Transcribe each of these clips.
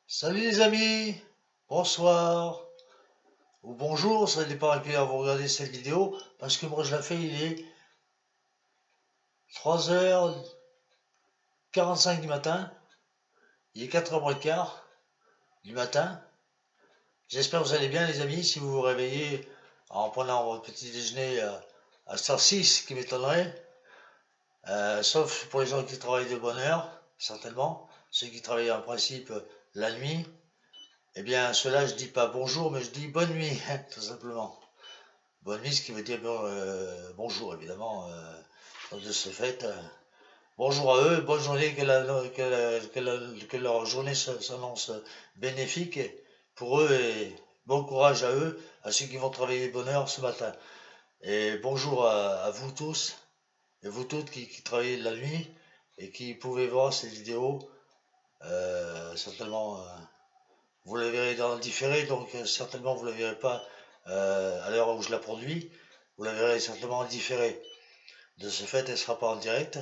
Salut les amis, bonsoir ou bonjour, ça dépend à quelle heure vous regardez cette vidéo, parce que moi je la fais, il est 3h45 du matin, il est 4h moins le quart du matin. J'espère que vous allez bien les amis, si vous vous réveillez en prenant votre petit déjeuner à 1h06, ce qui m'étonnerait, sauf pour les gens qui travaillent de bonne heure, certainement, ceux qui travaillent en principe la nuit, eh bien ceux-là je dis pas bonjour, mais je dis bonne nuit, tout simplement. Bonne nuit, ce qui veut dire bonjour, évidemment. Donc de ce fait, bonjour à eux, bonne journée, que leur journée s'annonce bénéfique pour eux et bon courage à eux, à ceux qui vont travailler de bonne heure ce matin. Et bonjour à vous tous et vous toutes qui travaillez de la nuit et qui pouvez voir cette vidéo. Certainement, vous la verrez dans le différé, donc certainement vous ne la verrez pas à l'heure où je la produis. Vous la verrez certainement en différé. De ce fait, elle ne sera pas en direct.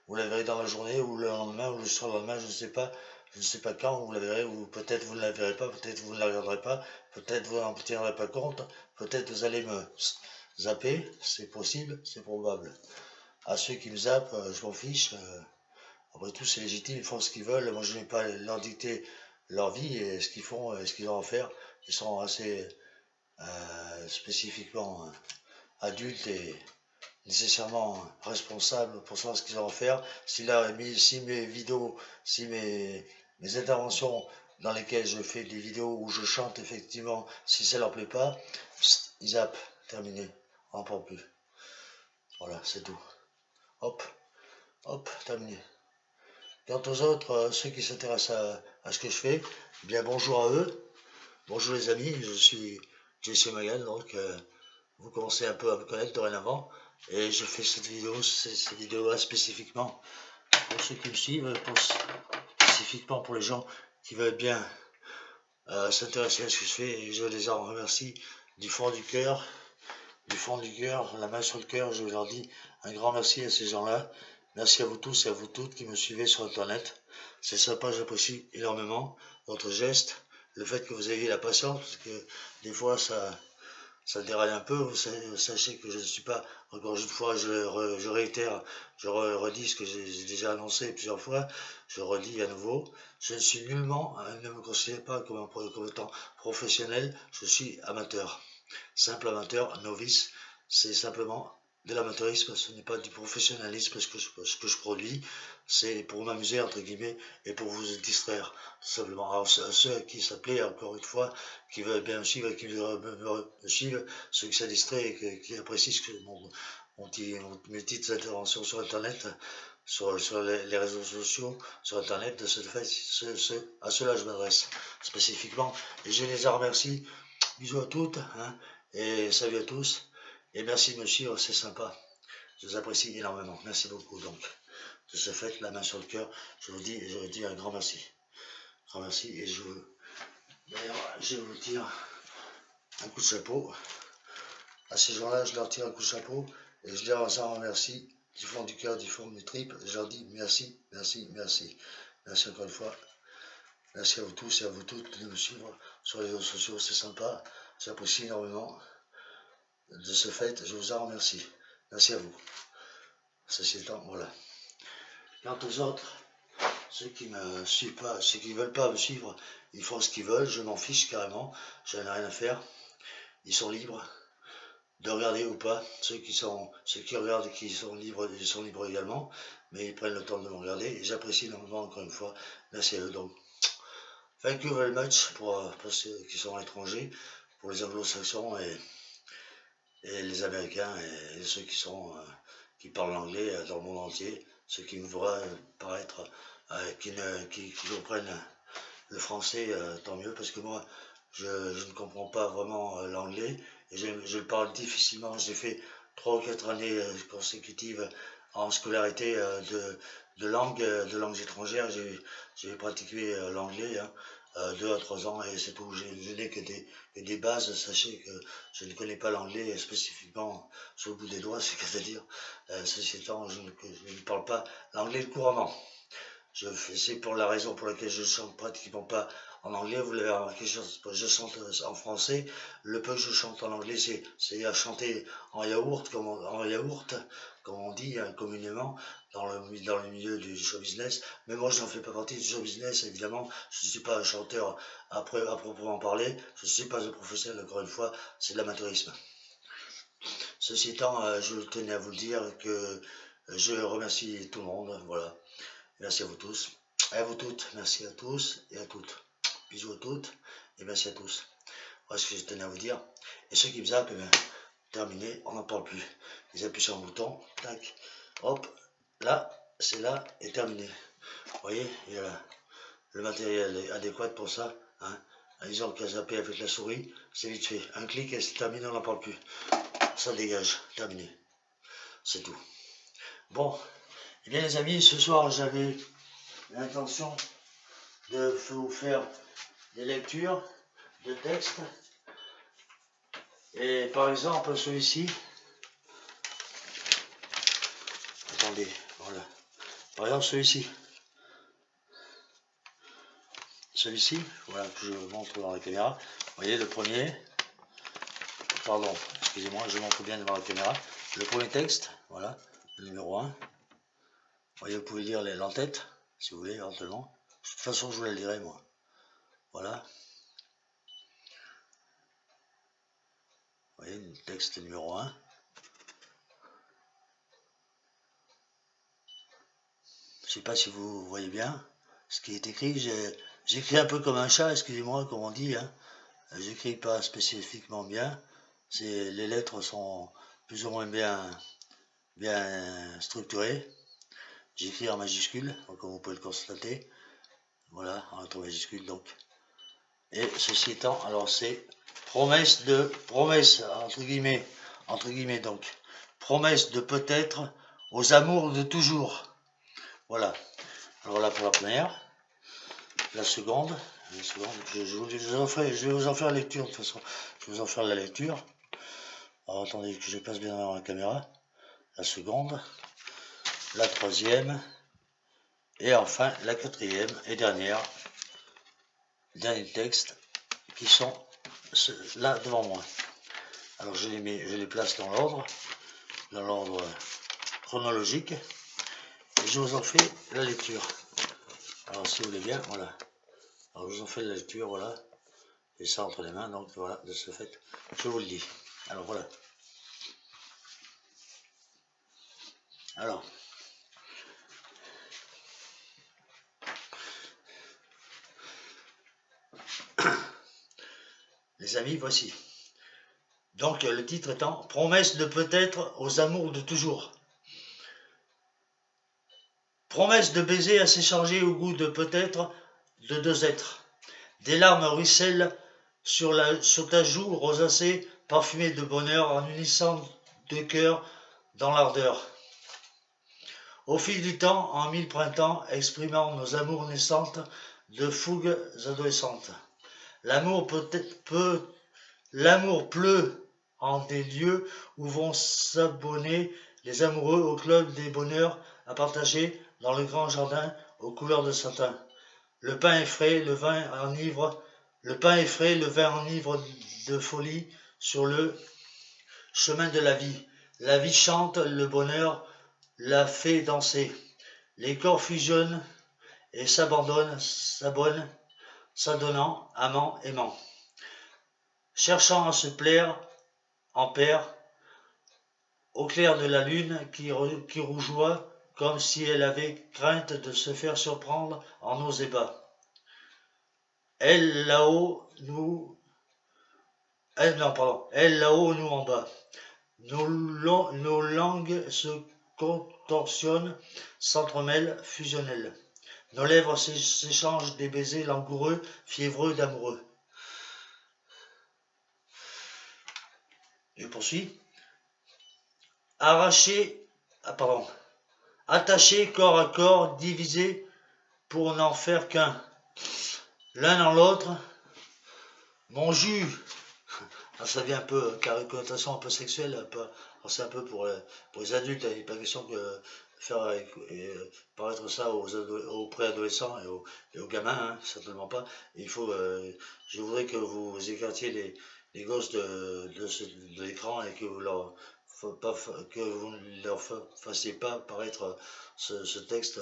Vous la verrez dans la journée ou le lendemain ou le surlendemain, je ne sais pas. Je ne sais pas quand vous la verrez, ou peut-être vous ne la verrez pas, peut-être vous ne la regarderez pas, peut-être vous n'en tiendrez pas compte, peut-être vous allez me zapper, c'est possible, c'est probable. À ceux qui me zappent, je m'en fiche. Après tout, c'est légitime, ils font ce qu'ils veulent. Moi, je n'ai pas leur dicter leur vie et ce qu'ils font et ce qu'ils ont à faire. Ils sont assez spécifiquement adultes et nécessairement responsables pour savoir ce qu'ils ont à faire. Si mes vidéos, si mes interventions dans lesquelles je fais des vidéos où je chante effectivement, si ça leur plaît pas, ils zappent, terminé, on n'en parle plus. Voilà, c'est tout. Hop, hop, terminé. Quant aux autres, ceux qui s'intéressent à ce que je fais, eh bien bonjour à eux. Bonjour les amis, je suis Jesse Magan, donc vous commencez un peu à me connaître dorénavant. Et je fais cette vidéo-là spécifiquement pour ceux qui me suivent, spécifiquement pour les gens qui veulent bien s'intéresser à ce que je fais. Et je les en remercie du fond du fond du cœur, la main sur le cœur. Je leur dis un grand merci à ces gens-là. Merci à vous tous et à vous toutes qui me suivez sur Internet. C'est sympa, j'apprécie énormément votre geste, le fait que vous ayez la patience, parce que des fois ça déraille un peu. Vous sachez que je ne suis pas, encore une fois, je réitère, je redis ce que j'ai déjà annoncé plusieurs fois, je redis à nouveau, je ne suis nullement, ne me considérez pas comme étant professionnel, je suis amateur, simple amateur, novice, c'est simplement de l'amateurisme, ce n'est pas du professionnalisme ce que je produis, c'est pour m'amuser entre guillemets et pour vous distraire, tout simplement. Alors ceux qui s'appelaient, encore une fois, qui veulent bien me suivre et qui veulent me suivre, ceux qui sont distraits et qui apprécient mes petites interventions sur Internet, sur les réseaux sociaux, sur Internet, de ce fait, à ceux-là je m'adresse spécifiquement et je les en remercie. Bisous à toutes, hein, et salut à tous. Et merci de me suivre, c'est sympa. Je vous apprécie énormément. Merci beaucoup. Donc, de ce fait, la main sur le cœur, je vous dis un grand merci. Grand merci. Et d'ailleurs, je vous tire un coup de chapeau. À ces gens-là, je leur tire un coup de chapeau et je leur en remercie du fond du cœur, du fond de mes tripes. Je leur dis merci, merci, merci. Merci encore une fois. Merci à vous tous et à vous toutes de me suivre sur les réseaux sociaux. C'est sympa. J'apprécie énormément. De ce fait, je vous en remercie. Merci à vous. Ceci étant, voilà. Quant aux autres, ceux qui me suivent pas, ceux qui ne veulent pas me suivre, ils font ce qu'ils veulent, je m'en fiche carrément, je n'ai rien à faire. Ils sont libres de regarder ou pas. Ceux qui regardent et qui sont libres, ils sont libres également, mais ils prennent le temps de me regarder et j'apprécie énormément encore une fois. Merci à eux donc. Thank you very much pour ceux qui sont étrangers, pour les anglo-saxons et les Américains et ceux qui parlent l'anglais dans le monde entier, ceux qui me voient paraître, qui comprennent le français, tant mieux, parce que moi, je ne comprends pas vraiment l'anglais et je le parle difficilement. J'ai fait 3 ou 4 années consécutives en scolarité de langues étrangères. J'ai pratiqué l'anglais, hein, 2 à 3 ans et c'est tout. Je n'ai que des bases. Sachez que je ne connais pas l'anglais spécifiquement sur le bout des doigts, c'est-à-dire, ceci étant, je ne parle pas l'anglais couramment. C'est pour la raison pour laquelle je chante pratiquement pas en anglais. Vous l'avez remarqué, je chante en français. Le peu que je chante en anglais, c'est à chanter en yaourt, comme on dit hein, communément dans le milieu du show business. Mais moi, je n'en fais pas partie du show business, évidemment. Je ne suis pas un chanteur à proprement parler. Je ne suis pas un professionnel, encore une fois, c'est de l'amateurisme. Ceci étant, je tenais à vous dire que je remercie tout le monde. Voilà. Merci à vous tous. Et à vous toutes. Merci à tous et à toutes. Bisous à toutes et merci à tous. Voilà ce que je tenais à vous dire. Et ceux qui me zappent, terminé, on n'en parle plus. Ils appuient sur un bouton, tac, hop, là, c'est là et terminé. Vous voyez, il y a le matériel adéquat pour ça. Hein. Ils ont qu'à zapper avec la souris, c'est vite fait. Un clic et c'est terminé, on n'en parle plus. Ça dégage, terminé. C'est tout. Bon, eh bien les amis, ce soir j'avais l'intention de vous faire des lectures de textes. Et par exemple celui-ci. Attendez, voilà. Par exemple celui-ci. Celui-ci, voilà, que je montre dans la caméra. Vous voyez le premier. Pardon, excusez-moi, je montre bien devant la caméra. Le premier texte, voilà, le numéro 1. Vous voyez, vous pouvez lire l'entête, si vous voulez, éventuellement. De toute façon, je vous la lirai, moi. Voilà. Vous voyez, le texte numéro 1. Je ne sais pas si vous voyez bien ce qui est écrit. J'écris un peu comme un chat, excusez-moi, comme on dit. Hein. J'écris pas spécifiquement bien. Les lettres sont plus ou moins bien structurées. J'écris en majuscule, comme vous pouvez le constater. Voilà, en lettres majuscules donc. Et ceci étant, alors c'est promesse, entre guillemets donc, promesse de peut-être aux amours de toujours. Voilà. Alors là pour la première, la seconde, je vais vous en faire la lecture de toute façon. Je vais vous en faire la lecture. Alors attendez que je passe bien dans la caméra. La seconde, la troisième, et enfin la quatrième et dernier texte qui sont là devant moi. Alors je les place dans l'ordre chronologique, et je vous en fais la lecture. Alors si vous voulez bien, voilà. Alors je vous en fais la lecture, voilà. J'ai ça entre les mains, donc voilà, de ce fait, je vous le dis. Alors voilà. Alors. Les amis, voici. Donc le titre étant « Promesse de peut-être aux amours de toujours ». Promesse de baiser à s'échanger au goût de peut-être de deux êtres. Des larmes ruissellent sur ta joue rosacée, parfumée de bonheur, en unissant deux cœurs dans l'ardeur. Au fil du temps, en mille printemps, exprimant nos amours naissantes de fougues adolescentes. L'amour pleut en des lieux où vont s'abonner les amoureux au club des bonheurs à partager dans le grand jardin aux couleurs de satin. Le pain est frais, le vin enivre de folie sur le chemin de la vie. La vie chante, le bonheur la fait danser. Les corps fusionnent et s'abonnent, s'adonnant, amant, aimant. Cherchant à se plaire en paire, au clair de la lune qui rougeoie comme si elle avait crainte de se faire surprendre en nos ébats. Elle là-haut, nous en bas. Nos langues se contorsionnent, s'entremêlent, fusionnent. Nos lèvres s'échangent des baisers langoureux, fiévreux d'amoureux. Je poursuis. Attachés corps à corps, divisés pour n'en faire qu'un. L'un dans l'autre, mon jus. Alors ça vient un peu, connotation un peu sexuelle, c'est un peu pour les adultes, il n'est pas question que faire paraître ça aux préadolescents et aux gamins, hein, certainement pas. Il faut, je voudrais que vous écartiez les gosses de l'écran et que vous leur que vous ne leur fassiez pas paraître ce texte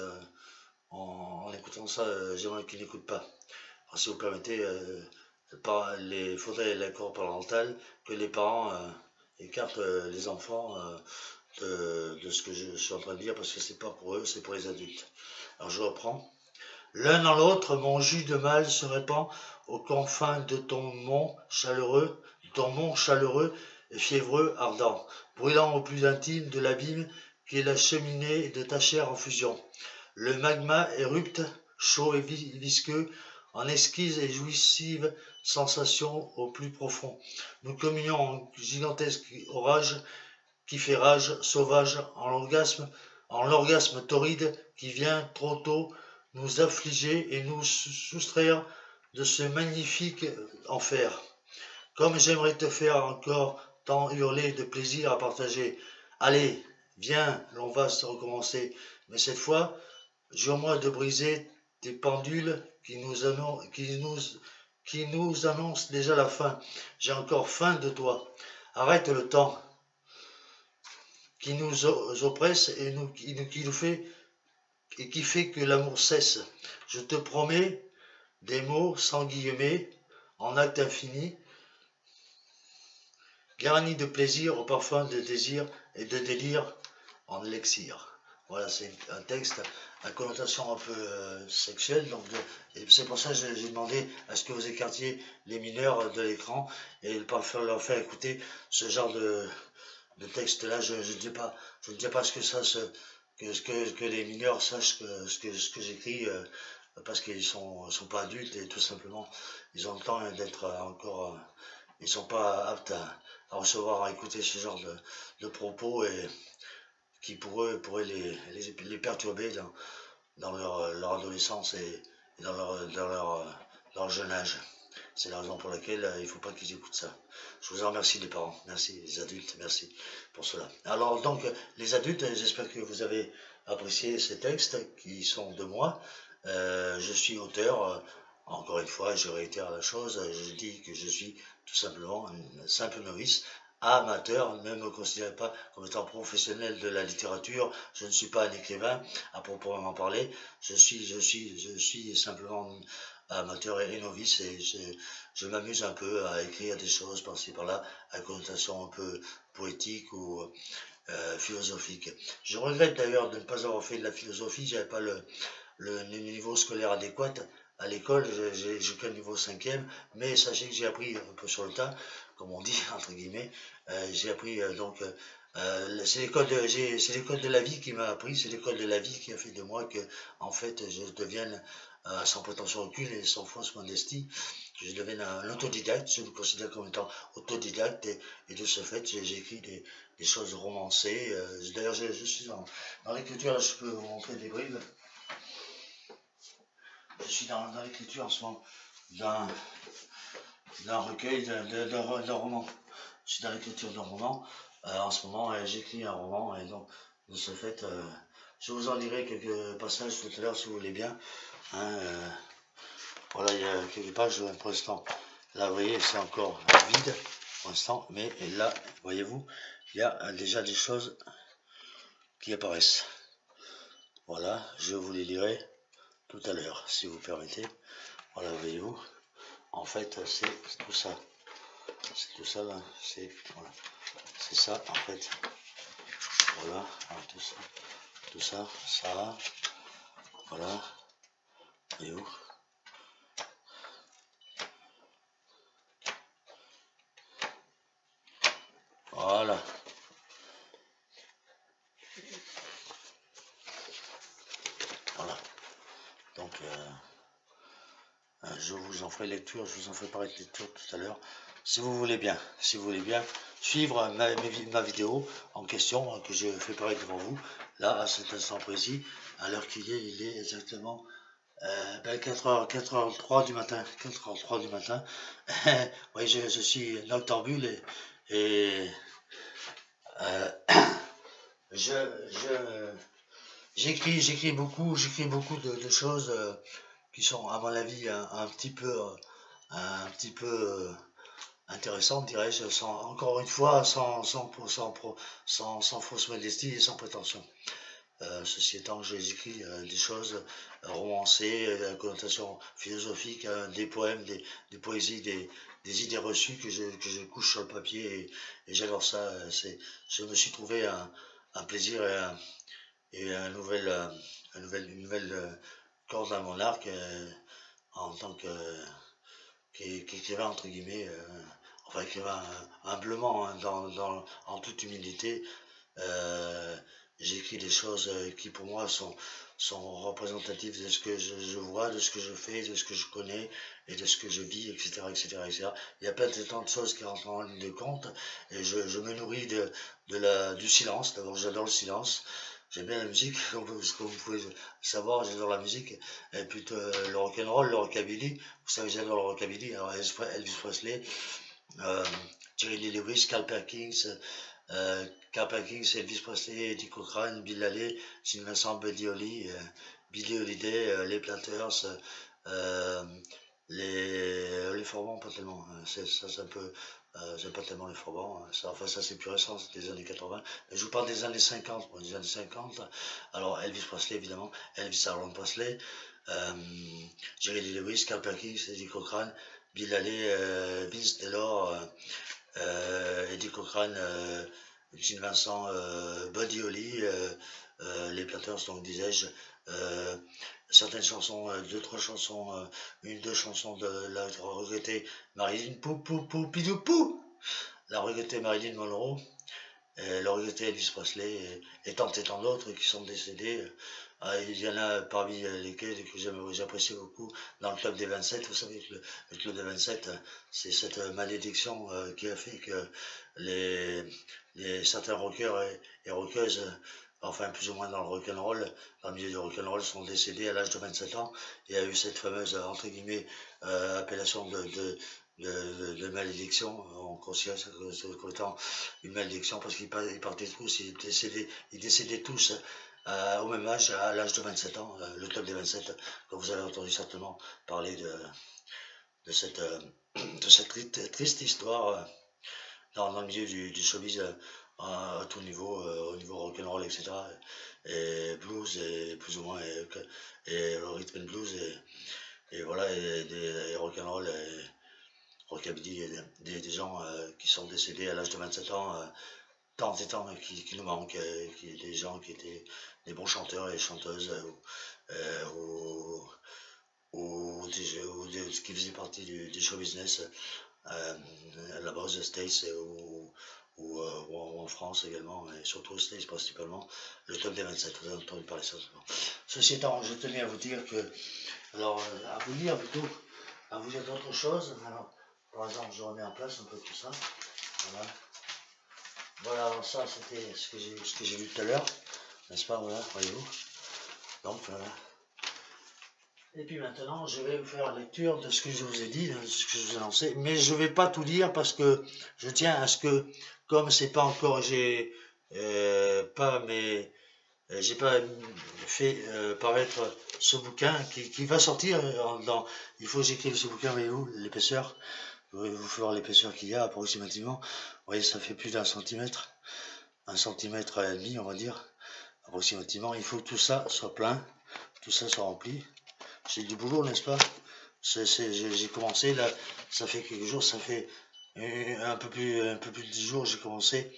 en écoutant ça. J'aimerais qu'ils n'écoutent pas. Alors, si vous permettez, il faudrait l'accord parental que les parents écartent les enfants de ce que je suis en train de dire parce que c'est pas pour eux, c'est pour les adultes. Alors je reprends. L'un dans l'autre, mon jus de mal se répand aux confins de ton mont chaleureux et fiévreux ardent, brûlant au plus intime de l'abîme qui est la cheminée de ta chair en fusion. Le magma érupte, chaud et visqueux, en exquise et jouissive sensation au plus profond. Nous communions en gigantesque orage qui fait rage sauvage en l'orgasme torride qui vient trop tôt nous affliger et nous soustraire de ce magnifique enfer. Comme j'aimerais te faire encore tant hurler de plaisir à partager. Allez, viens, l'on va se recommencer. Mais cette fois, jure-moi de briser tes pendules qui nous annoncent déjà la fin. J'ai encore faim de toi. Arrête le temps qui nous oppresse et qui fait que l'amour cesse. Je te promets des mots sans guillemets, en acte infini, garnis de plaisir au parfum de désir et de délire en élixir. Voilà, c'est un texte à connotation un peu sexuelle, donc c'est pour ça que j'ai demandé à ce que vous écartiez les mineurs de l'écran et leur faire écouter ce genre de texte-là. Je ne dis pas ce que ça que les mineurs sachent ce que j'écris parce qu'ils sont pas adultes et tout simplement ils ont le temps d'être encore ils sont pas aptes à recevoir, à écouter ce genre de propos et qui pour eux pourraient les perturber dans leur adolescence et dans leur jeune âge. C'est la raison pour laquelle il ne faut pas qu'ils écoutent ça. Je vous en remercie les parents, merci les adultes, merci pour cela. Alors donc les adultes, j'espère que vous avez apprécié ces textes qui sont de moi. Je suis auteur, encore une fois, je réitère la chose, je dis que je suis tout simplement un simple novice, amateur, ne me considérez pas comme étant professionnel de la littérature, je ne suis pas un écrivain à proprement parler, je suis simplement amateur et novice et je m'amuse un peu à écrire des choses par-ci par-là à connotation un peu poétique ou philosophique. Je regrette d'ailleurs de ne pas avoir fait de la philosophie, j'avais pas le niveau scolaire adéquat à l'école, j'ai qu'un niveau 5e, mais sachez que j'ai appris un peu sur le tas, comme on dit, entre guillemets, j'ai appris c'est l'école de la vie qui m'a appris, c'est l'école de la vie qui a fait de moi que, en fait, je devienne, sans prétention aucune et sans fausse modestie, je devienne un autodidacte, je me considère comme étant autodidacte et de ce fait, j'ai écrit des choses romancées. D'ailleurs, je suis dans l'écriture, je peux vous montrer des bribes. Je suis dans l'écriture en ce moment d'un recueil, d'un roman. Je suis dans l'écriture d'un roman. En ce moment, j'écris un roman et donc, de ce fait, je vous en lirai quelques passages tout à l'heure si vous voulez bien. Hein, voilà, il y a quelques pages pour l'instant. Là, vous voyez, c'est encore vide pour l'instant, mais là, voyez-vous, il y a déjà des choses qui apparaissent. Voilà, je vous les lirai tout à l'heure, si vous permettez. Voilà, voyez-vous, en fait, c'est tout ça. C'est tout ça, là, c'est voilà. C'est ça, en fait. Voilà, tout ça, ça, voilà, voyez-vous. Voilà. Voilà. Donc, je vous en ferai lecture, je vous en ferai paraître lecture tout à l'heure. Si vous voulez bien, suivre ma vidéo en question que je fais paraître devant vous, là, à cet instant précis, à l'heure il est exactement 4h03 du matin. 4h03 du matin. Oui, je suis noctambule et je j'écris beaucoup de choses qui sont, à mon avis, un petit peu intéressantes, dirais-je, encore une fois, sans fausse modestie et sans prétention. Ceci étant, j'ai écrit des choses romancées, à connotation philosophique, des poèmes, des poésies, des idées reçues que je couche sur le papier et j'adore ça. Je me suis trouvé un plaisir et une nouvelle corde à mon arc en tant qu'écrivain, entre guillemets, enfin écrivain humblement, hein, en toute humilité. Euh, J'écris des choses qui pour moi sont représentatives de ce que je vois, de ce que je fais, de ce que je connais et de ce que je vis, etc. etc., etc. Il y a plein de tant de choses qui rentrent en ligne de compte et je me nourris du silence. D'abord, j'adore le silence. J'aime bien la musique, comme vous pouvez savoir, j'adore la musique, et plutôt le rock'n'roll, le rockabilly. Vous savez, j'adore le rockabilly. Alors Elvis Presley, euh, Jerry Lee Lewis, Carl Perkins, Elvis Presley, Eddie Cochran, Bill Haley, Gene Vincent, Buddy Holly, Billy Holiday, les Platters, euh, les Forbans, pas tellement. Ça, c'est un peu. J'aime pas tellement les Forbans. Enfin, ça, c'est plus récent, c'est des années 80. Mais je vous parle des années 50. Bon, des années 50. Alors, Elvis Presley, évidemment. Elvis Aaron Presley. Euh, Jerry Lee Lewis, Carl Perkins, Eddie Cochran, Bill Haley, Vince Taylor. Eddie Cochran, Gene Vincent, Buddy Holly, les Platters, donc disais-je, euh, certaines chansons, deux, trois chansons, une, deux chansons de la regrettée Marilyn Pou Pou Pou Pidou Pou, la regrettée Marilyn Monroe, le regretté Elvis Presley et tant d'autres qui sont décédés. Il y en a parmi lesquels que j'apprécie beaucoup dans le club des 27. Vous savez que le club des 27, c'est cette malédiction qui a fait que les, certains rockers et rockeuses, enfin plus ou moins dans le rock'n'roll, dans le milieu du rock'n'roll, sont décédés à l'âge de 27 ans. Il y a eu cette fameuse, entre guillemets, appellation de malédiction. On considère ça comme étant une malédiction parce qu'ils partaient tous, ils décédaient tous au même âge, à l'âge de 27 ans, le club des 27, comme vous avez entendu certainement parler de cette, de cette triste histoire dans le milieu du showbiz à tout niveau, au niveau rock'n'roll, etc. Et blues, et plus ou moins, et le rhythm and blues, et voilà, et rock'n'roll, et rockabilly, et des gens qui sont décédés à l'âge de 27 ans tant et tant qui nous manquent, des gens qui étaient des bons chanteurs et chanteuses ou, qui faisaient partie du show business là-bas aux States ou en France également, et surtout aux States principalement, le club des 27, vous avez entendu parler de ça. Ceci étant, je tenais à vous dire que, alors à vous lire plutôt, à vous dire d'autres choses. Alors, par exemple, je remets en place un peu tout ça. Voilà. Voilà, alors ça c'était ce que j'ai vu tout à l'heure, n'est-ce pas, voilà, voyez-vous. Donc voilà. Et puis maintenant, je vais vous faire lecture de ce que je vous ai dit, de ce que je vous ai lancé, mais je ne vais pas tout lire parce que je tiens à ce que, comme c'est pas encore, pas mes, j'ai pas fait paraître ce bouquin qui va sortir il faut que j'écrive ce bouquin, voyez-vous, l'épaisseur. Je vais vous faire l'épaisseur qu'il y a approximativement. Vous voyez, ça fait plus un centimètre et demi, on va dire, approximativement. Il faut que tout ça soit plein, tout ça soit rempli. C'est du boulot, n'est-ce pas? J'ai commencé, là, ça fait quelques jours, ça fait un peu plus de 10 jours, j'ai commencé.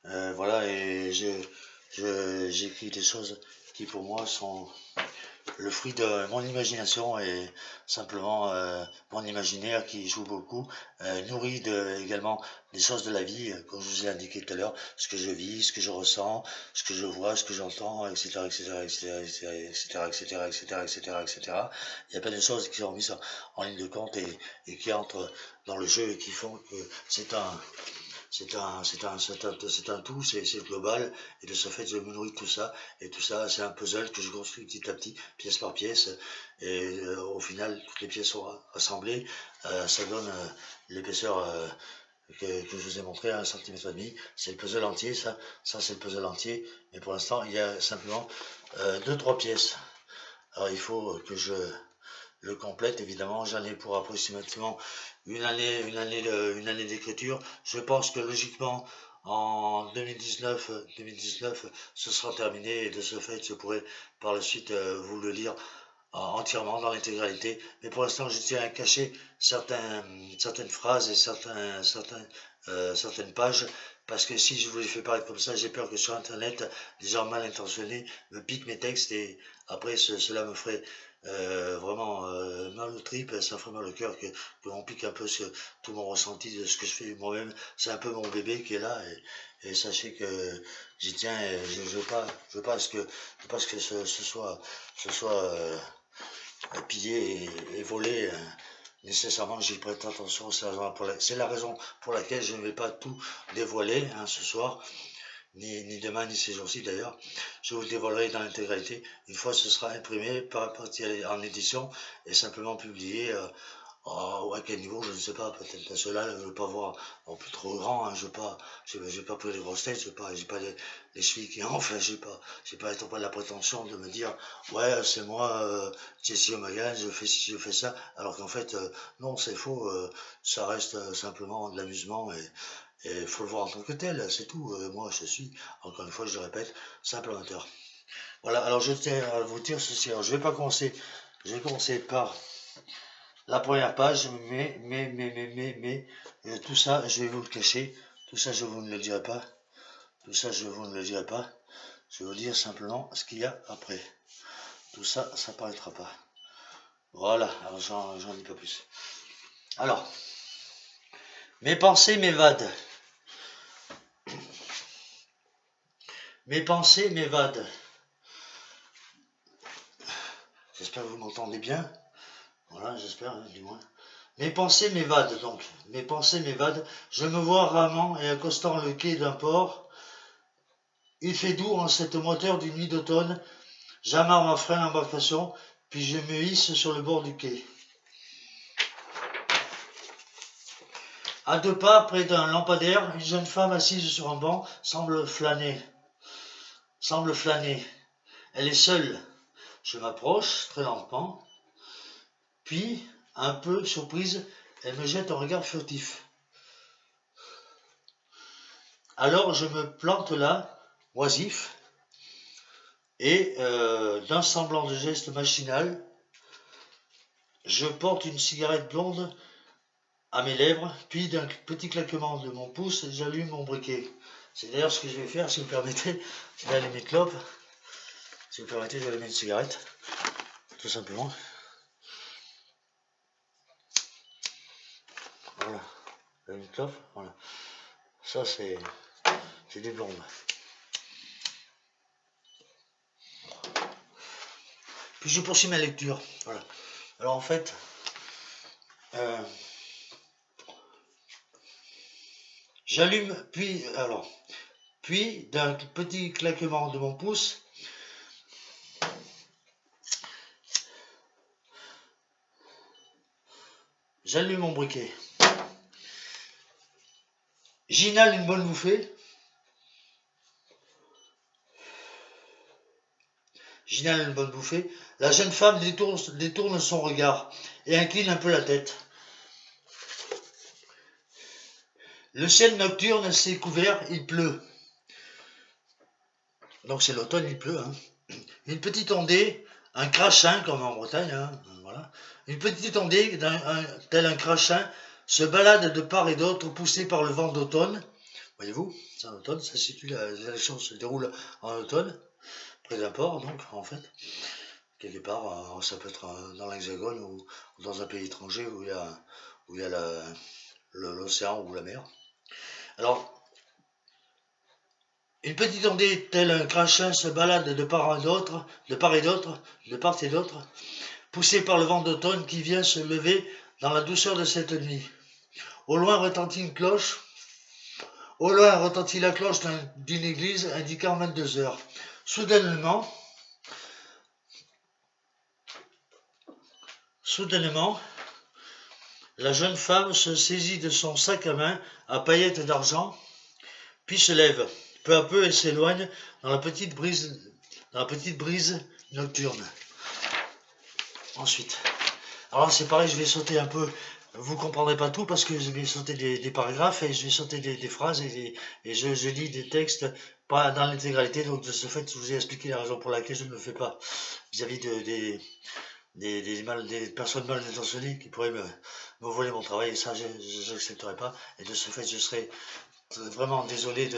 Voilà, et j'écris des choses qui pour moi sont le fruit de mon imagination et simplement mon imaginaire qui joue beaucoup, nourri également des choses de la vie, comme je vous ai indiqué tout à l'heure, ce que je vis, ce que je ressens, ce que je vois, ce que j'entends, etc., etc., etc., etc., etc., etc., etc., etc. Il y a plein de choses qui sont mises en ligne de compte et qui entrent dans le jeu et qui font que c'est un tout, c'est global, et de ce fait, je me nourris de tout ça, et tout ça, c'est un puzzle que je construis petit à petit, pièce par pièce, et au final, toutes les pièces sont assemblées, ça donne l'épaisseur que je vous ai montré, 1,5 cm. C'est le puzzle entier, ça c'est le puzzle entier. Mais pour l'instant, il y a simplement 2-3 pièces. Alors il faut que je le complète, évidemment. J'en ai pour approximativement une année d'écriture. Je pense que logiquement, en 2019, ce sera terminé et de ce fait, je pourrai par la suite vous le lire entièrement dans l'intégralité. Mais pour l'instant, je tiens à cacher certaines phrases et certaines pages parce que si je vous les fais paraître comme ça, j'ai peur que sur Internet, des gens mal intentionnés me piquent mes textes et après cela me ferait vraiment mal au tripes, ça ferait mal au cœur que l'on pique un peu tout mon ressenti de ce que je fais moi-même. C'est un peu mon bébé qui est là et sachez que j'y tiens et je veux pas que ce soit pillé et volé. Nécessairement, j'y prête attention. C'est la raison pour laquelle je ne vais pas tout dévoiler ce soir, ni demain, ni ces jours-ci d'ailleurs. Je vous le dévoilerai dans l'intégralité. Une fois ce sera imprimé, parti en édition et simplement publié. À quel niveau, je ne sais pas, peut-être à cela, je ne veux pas voir non plus trop grand, hein, je vais pas pris les grosses têtes, j'ai pas les chevilles qui enflent, j'ai pas la prétention de me dire, ouais, c'est moi, Jesse O'Magan, je fais ci, je fais ça, alors qu'en fait, non, c'est faux, ça reste simplement de l'amusement et il faut le voir en tant que tel, c'est tout. Moi, je suis, encore une fois, je le répète, simple amateur. Voilà, alors je tiens à vous dire ceci, alors je vais commencer par la première page, tout ça, je vais vous le cacher. Tout ça, je vous ne le dirai pas. Tout ça, je vous ne le dirai pas. Je vais vous dire simplement ce qu'il y a après. Tout ça, ça paraîtra pas. Voilà, alors j'en dis pas plus. Alors, mes pensées m'évadent. Mes pensées m'évadent. J'espère que vous m'entendez bien. Voilà, j'espère, du moins. Mes pensées m'évadent donc. Mes pensées m'évadent. Je me vois ramant et accostant le quai d'un port. Il fait doux en cette moiteur d'une nuit d'automne. J'amarre ma frêle embarcation, puis je me hisse sur le bord du quai. À 2 pas, près d'un lampadaire, une jeune femme assise sur un banc semble flâner. Elle est seule. Je m'approche très lentement, puis, un peu surprise, elle me jette un regard furtif. Alors je me plante là, oisif, et d'un semblant de geste machinal, je porte une cigarette blonde à mes lèvres, puis d'un petit claquement de mon pouce, j'allume mon briquet. C'est d'ailleurs ce que je vais faire, si vous permettez, je vais allumer une clope. Si vous permettez, je vais allumer une cigarette, tout simplement. Voilà, une clope, voilà. Ça, c'est des blondes. Puis je poursuis ma lecture. Voilà. Alors en fait, j'allume, puis d'un petit claquement de mon pouce, j'allume mon briquet. J'inhale une bonne bouffée. La jeune femme détourne son regard et incline un peu la tête. Le ciel nocturne s'est couvert, il pleut. Donc c'est l'automne, il pleut. Hein. Une petite ondée, un crachin, comme en Bretagne, hein, voilà. Une petite ondée, tel un crachin, se balade de part et d'autre, poussée par le vent d'automne. Voyez-vous, c'est en automne, ça situe, l'élection se déroule en automne, près d'un port, donc, en fait. Quelque part, ça peut être dans l'Hexagone ou dans un pays étranger où il y a l'océan ou la mer. Alors, une petite ondée telle un crachin se balade de part et d'autre, poussée par le vent d'automne qui vient se lever dans la douceur de cette nuit. Au loin retentit une cloche. Au loin retentit la cloche d'une église indiquant 22 heures. Soudainement, La jeune femme se saisit de son sac à main à paillettes d'argent, puis se lève. Peu à peu, elle s'éloigne dans la petite brise nocturne. Ensuite, alors c'est pareil, je vais sauter un peu. Vous comprendrez pas tout parce que je vais sauter des paragraphes et je vais sauter des phrases et je lis des textes pas dans l'intégralité. Donc de ce fait, je vous ai expliqué la raison pour laquelle je ne le fais pas vis-à-vis des personnes mal intentionnées qui pourraient me voler mon travail, et ça je n'accepterai pas, et de ce fait je serai vraiment désolé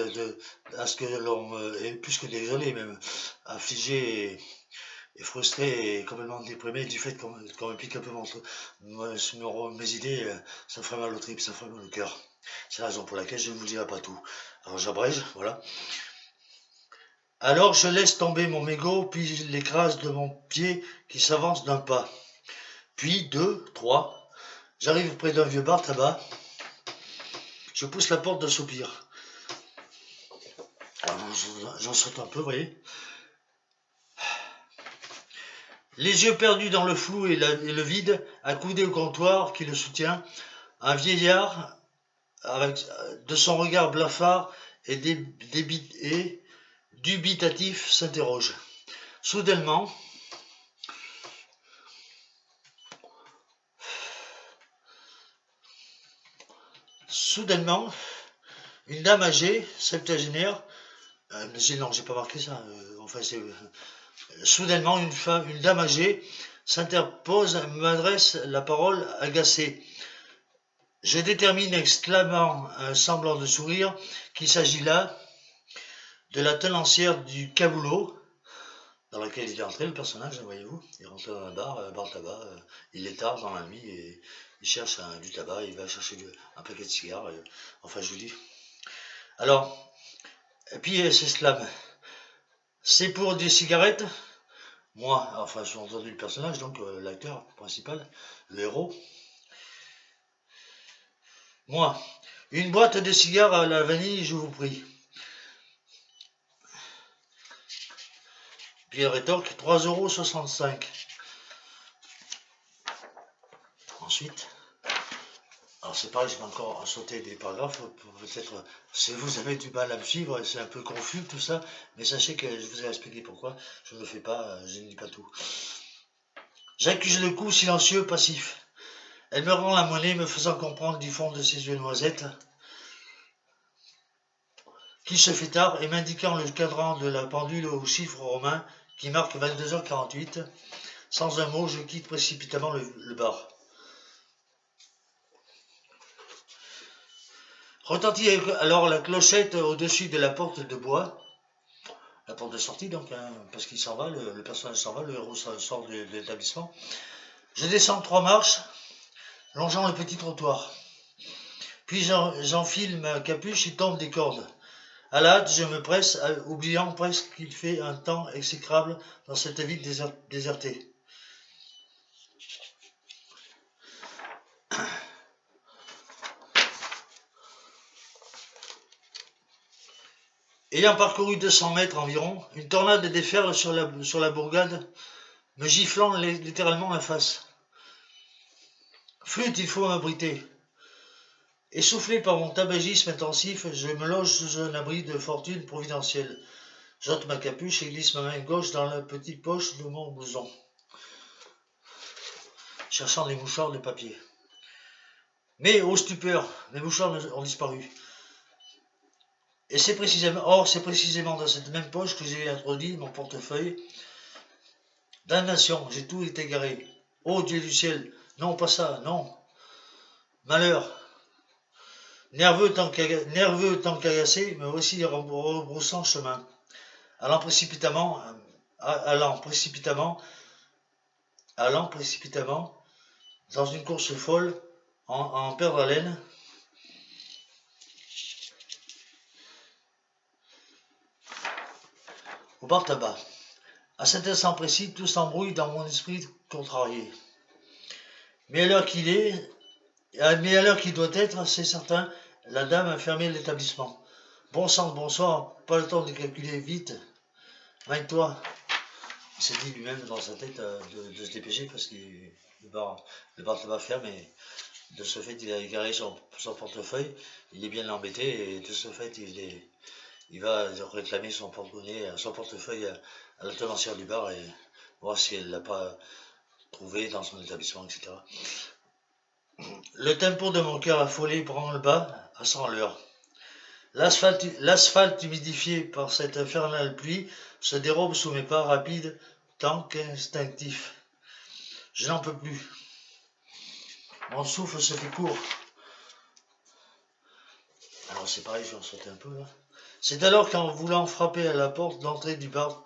à ce que l'on me, et plus que désolé même, affligé et frustré et complètement déprimé du fait qu'on me pique un peu mes idées, ça me ferait mal au trip, ça me ferait mal au cœur. C'est la raison pour laquelle je ne vous dirai pas tout. Alors j'abrège, voilà. Alors je laisse tomber mon mégot, puis l'écrase de mon pied qui s'avance d'un pas. Puis 2, 3, j'arrive près d'un vieux bar tabac. Je pousse la porte d'un soupir. Alors j'en saute un peu, vous voyez. Les yeux perdus dans le flou et le vide, accoudé au comptoir qui le soutient, un vieillard, de son regard blafard et dubitatif, s'interroge. Soudainement, une dame âgée, septuagénaire, non, j'ai pas marqué ça, enfin c'est... Soudainement, une dame âgée s'interpose, m'adresse la parole agacée. Je détermine, exclamant un semblant de sourire, qu'il s'agit là de la tenancière du caboulot dans lequel il est entré, le personnage, voyez-vous. Il rentre dans un bar tabac, il est tard dans la nuit et il cherche du tabac, il va chercher un paquet de cigares, enfin je vous dis. Alors, et puis elle s'exclame, c'est pour des cigarettes? Moi, enfin, j'ai entendu le personnage, donc l'acteur principal, le héros. Moi, une boîte de cigares à la vanille, je vous prie. Puis elle rétorque 3,65 €. Ensuite, alors c'est pareil, je vais encore sauter des paragraphes, peut-être, si vous avez du mal à me suivre, c'est un peu confus tout ça, mais sachez que je vous ai expliqué pourquoi je ne le fais pas, je ne dis pas tout. J'accuse le coup silencieux, passif. Elle me rend la monnaie, me faisant comprendre du fond de ses yeux noisettes qu'il se fait tard et m'indiquant le cadran de la pendule au chiffre romain qui marque 22h48. Sans un mot, je quitte précipitamment le bar. Retentit alors la clochette au-dessus de la porte de bois, la porte de sortie donc, hein, parce qu'il s'en va, le personnage s'en va, le héros sort de l'établissement. Je descends 3 marches, longeant le petit trottoir. Puis j'enfile ma capuche et tombe des cordes. À la hâte, je me presse, oubliant presque qu'il fait un temps exécrable dans cette ville désertée. Ayant parcouru 200 mètres environ, une tornade déferle sur la bourgade, me giflant littéralement la face. Flûte, il faut m'abriter. Essoufflé par mon tabagisme intensif, je me loge sous un abri de fortune providentielle. J'ôte ma capuche et glisse ma main gauche dans la petite poche de mon blouson, cherchant des mouchoirs de papier. Mais, ô stupeur, mes mouchoirs ont disparu. Et c'est précisément dans cette même poche que j'ai introduit mon portefeuille. Damnation, j'ai tout égaré. Ô Dieu du ciel, non, pas ça, non. Malheur. Nerveux tant qu'agacé, me voici rebroussant chemin. Allant précipitamment dans une course folle, en perdre haleine. Au bar tabac. À cet instant précis, tout s'embrouille dans mon esprit contrarié. Mais à l'heure qu'il doit être, c'est certain, la dame a fermé l'établissement. Bon sang, bonsoir, pas le temps de calculer vite. Magne-toi. Il s'est dit lui-même dans sa tête de se dépêcher parce que le bar tabac ferme et De ce fait, il a égaré son portefeuille, il est bien embêté, et de ce fait, il va réclamer son porte-monnaie, son portefeuille à la tenancière du bar et voir si elle ne l'a pas trouvé dans son établissement, etc. Le tempo de mon cœur affolé prend le bas à 100 l'heure. L'asphalte humidifié par cette infernale pluie se dérobe sous mes pas rapides tant qu'instinctifs. Je n'en peux plus. Mon souffle se fait court. Alors c'est pareil, je vais en sauter un peu là. C'est alors qu'en voulant frapper à la porte d'entrée du bar,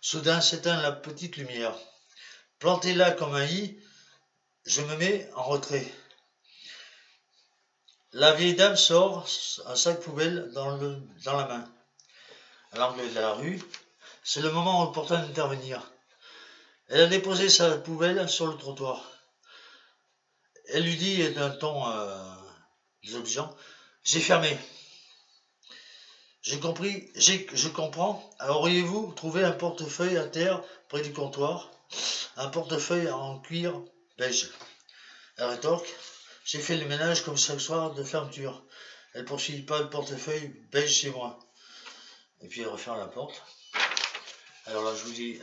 soudain s'éteint la petite lumière. Planté là comme un i, je me mets en retrait. La vieille dame sort un sac poubelle dans la main. À l'angle de la rue, c'est le moment opportun d'intervenir. Elle a déposé sa poubelle sur le trottoir. Elle lui dit d'un ton désobligeant, j'ai fermé. Je comprends. Auriez-vous trouvé un portefeuille à terre près du comptoir? Un portefeuille en cuir beige. Elle rétorque, j'ai fait le ménage comme chaque soir de fermeture. Elle poursuit, pas le portefeuille beige chez moi. Et puis elle referme la porte. Alors là, je vous dis,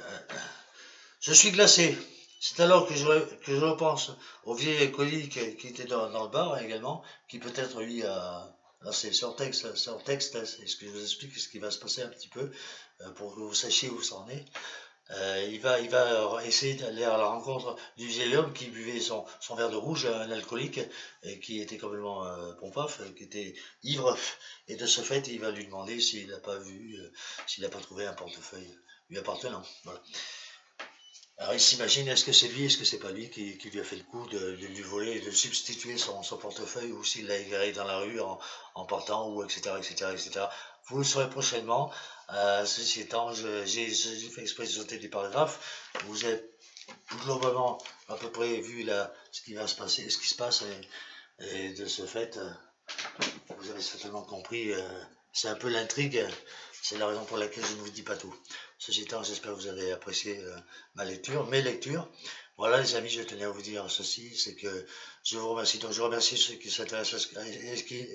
je suis glacé. C'est alors que je repense au vieil alcoolique qui était dans le bar également, qui peut-être lui a... Là, c'est sur texte, c'est ce que je vous explique, ce qui va se passer un petit peu, pour que vous sachiez où ça en est. Il va essayer d'aller à la rencontre du vieil homme qui buvait son verre de rouge, un alcoolique, et qui était complètement pompaf, qui était ivre, et de ce fait, il va lui demander s'il n'a pas vu, s'il n'a pas trouvé un portefeuille lui appartenant. Voilà. Alors il s'imagine, est-ce que c'est lui, est-ce que c'est pas lui qui lui a fait le coup de lui voler, de substituer son portefeuille, ou s'il l'a égaré dans la rue en partant, ou etc., etc., etc. Vous le saurez prochainement. Ceci étant, j'ai fait exprès de sauter des paragraphes. Vous avez globalement à peu près vu là ce qui va se passer, ce qui se passe, et de ce fait, vous avez certainement compris, c'est un peu l'intrigue, c'est la raison pour laquelle je ne vous dis pas tout. Ceci étant, j'espère que vous avez apprécié mes lectures. Voilà les amis, je tenais à vous dire ceci, c'est que je vous remercie. Donc je remercie ceux qui s'intéressent,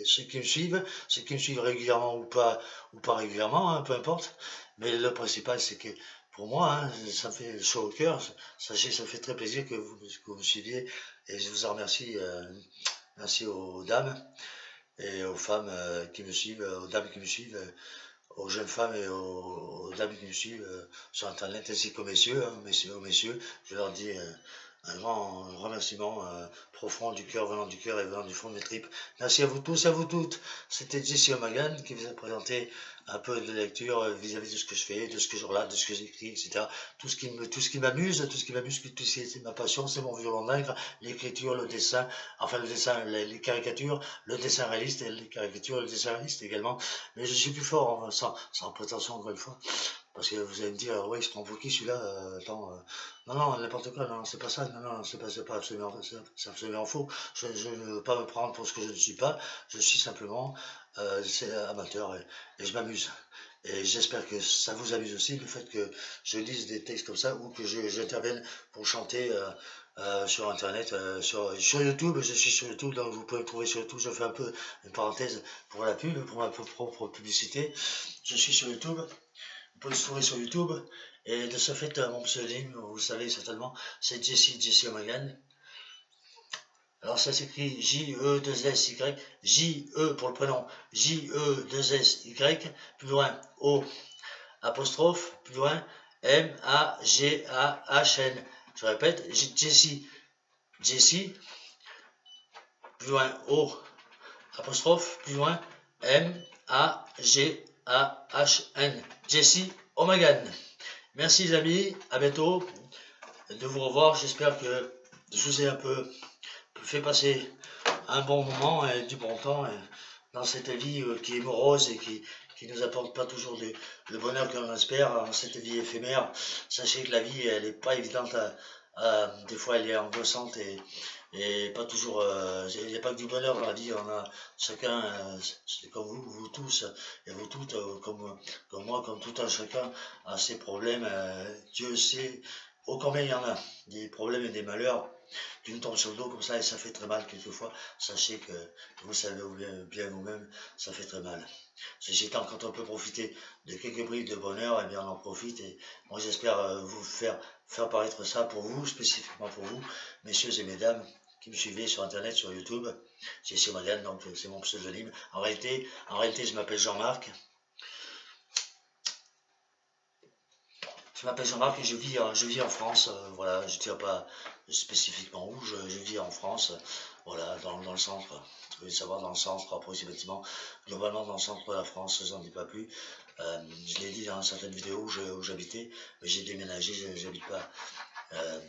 ceux qui me suivent régulièrement ou pas régulièrement, hein, peu importe. Mais le principal, c'est que pour moi, hein, ça me fait chaud au cœur. Sachez, ça me fait très plaisir que vous me suiviez, et je vous en remercie. Merci aux dames et aux femmes qui me suivent, aux dames qui me suivent, aux jeunes femmes et aux dames qui me suivent sur internet, ainsi qu'aux messieurs, hein, aux messieurs, je leur dis un grand remerciement profond du cœur, venant du cœur et venant du fond de mes tripes. Merci à vous tous et à vous toutes. C'était Jesse O'Magan qui vous a présenté un peu de lecture vis-à-vis de ce que je fais, de ce que je relate, de ce que j'écris, etc. Tout ce qui m'amuse, tout ce qui m'amuse, c'est ma passion, c'est mon violon d'encre, l'écriture, le dessin, enfin le dessin, les caricatures, le dessin réaliste et les caricatures, le dessin réaliste également. Mais je suis plus fort, hein, sans prétention encore une fois. Parce que vous allez me dire, ouais, il se prend pour qui celui-là attends, non, non, n'importe quoi, non, c'est pas ça, non, non, c'est pas absolument, c'est absolument faux. Je ne veux pas me prendre pour ce que je ne suis pas, je suis simplement amateur et je m'amuse. Et j'espère que ça vous amuse aussi, le fait que je lise des textes comme ça ou que j'intervienne pour chanter sur internet, sur YouTube. Je suis sur YouTube, donc vous pouvez me trouver sur YouTube. Je fais un peu une parenthèse pour la pub, pour ma propre publicité. Je suis sur YouTube. Vous pouvez le trouver sur YouTube. Et de ce fait, mon pseudonyme, vous le savez certainement, c'est Jesse O'Magan. Alors ça s'écrit J-E-2-S-Y, J-E pour le prénom, J-E-2-S-Y, plus loin O apostrophe, plus loin M-A-G-A-H-N. Je répète, Jesse, plus loin O apostrophe, plus loin M-A-G-A-H-N. Jesse O'Magan. Merci les amis, à bientôt, de vous revoir. J'espère que je vous ai un peu fait passer un bon moment et du bon temps dans cette vie qui est morose et qui nous apporte pas toujours le bonheur que l'on espère dans cette vie éphémère. Sachez que la vie, elle n'est pas évidente, des fois elle est angoissante et pas toujours, il n'y a pas que du bonheur dans la vie, on a chacun, comme vous tous, et vous toutes, comme moi, comme tout un chacun, a ses problèmes, Dieu sait Ô combien il y en a, des problèmes et des malheurs qui nous tombent sur le dos comme ça et ça fait très mal quelquefois. Sachez que vous savez bien vous-même, ça fait très mal. Ceci étant, quand on peut profiter de quelques brides de bonheur, eh bien on en profite. Et moi j'espère vous faire paraître ça pour vous, spécifiquement pour vous, messieurs et mesdames, qui me suivez sur internet, sur YouTube. C'est Morgan, donc c'est mon pseudonyme. En réalité, je m'appelle Jean-Marc. Je m'appelle Jean-Marc et je vis en France. Voilà, je ne dirais pas spécifiquement où, je vis en France. Voilà, dans le centre. Vous pouvez savoir, dans le centre, approximativement. Globalement, dans le centre de la France, j'en dis pas plus. Je l'ai dit dans certaines vidéos où j'habitais, mais j'ai déménagé, je n'habite pas. Euh,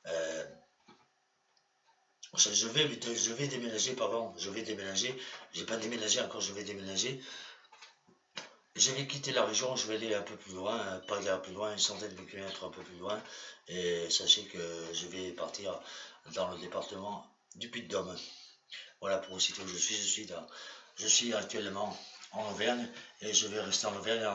euh, je vais déménager, pardon, je vais déménager. J'ai pas déménagé encore, je vais déménager. Je vais quitter la région, je vais aller un peu plus loin, pas plus loin, une centaine de kilomètres un peu plus loin. Et sachez que je vais partir dans le département du Puy-de-Dôme. Voilà pour vous citer où je suis. Je suis actuellement en Auvergne et je vais rester en Auvergne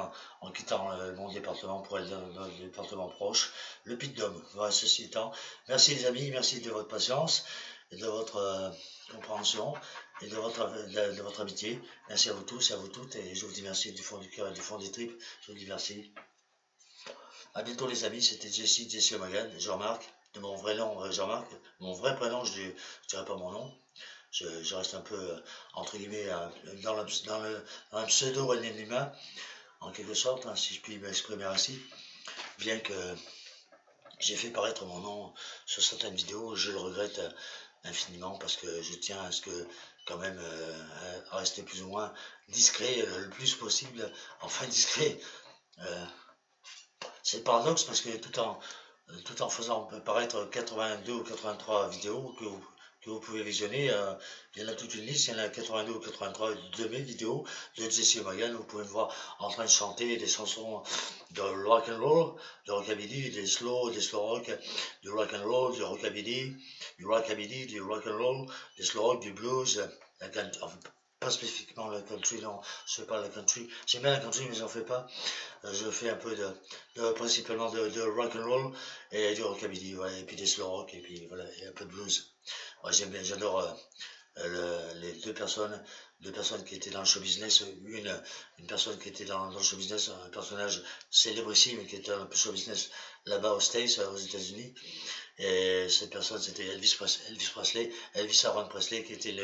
en quittant mon département pour aller dans le département proche, le Puy-de-Dôme. Voilà, ceci étant, merci les amis, merci de votre patience et de votre compréhension et de votre amitié. Merci à vous tous et à vous toutes et je vous dis merci du fond du cœur et du fond des tripes. Je vous dis merci. À bientôt les amis, c'était Jesse Morgan, Jean-Marc, de mon vrai nom Jean-Marc. Mon vrai prénom, je ne dirai pas mon nom. Je reste un peu, entre guillemets, dans le pseudo-anonymat, en quelque sorte, hein, si je puis m'exprimer ainsi. Bien que j'ai fait paraître mon nom sur certaines vidéos, je le regrette infiniment parce que je tiens à ce que, quand même, à rester plus ou moins discret, le plus possible, enfin discret. C'est le paradoxe parce que tout en faisant paraître 82 ou 83 vidéos que vous pouvez visionner, il y en a toute une liste, il y en a 82 ou 83 de mes vidéos de Jesse Morgan, vous pouvez me voir en train de chanter des chansons de rock and roll, de rockabilly, des slow rock, du rock and roll, du rockabilly, du rockabilly, du rock and roll, des slow rock, du blues, enfin, pas spécifiquement le country, non, je fais pas le country, j'aime bien la country mais j'en fais pas. Je fais un peu principalement de rock and roll et du rockabilly, voilà, et puis des slow rock et puis voilà, et un peu de blues. Ouais, j'aime bien, j'adore les deux personnes qui étaient dans le show business, une personne qui était dans le show business, un personnage célébrissime qui était dans le show business là-bas aux States, aux États-Unis. Et cette personne, c'était Elvis Aaron Presley, qui était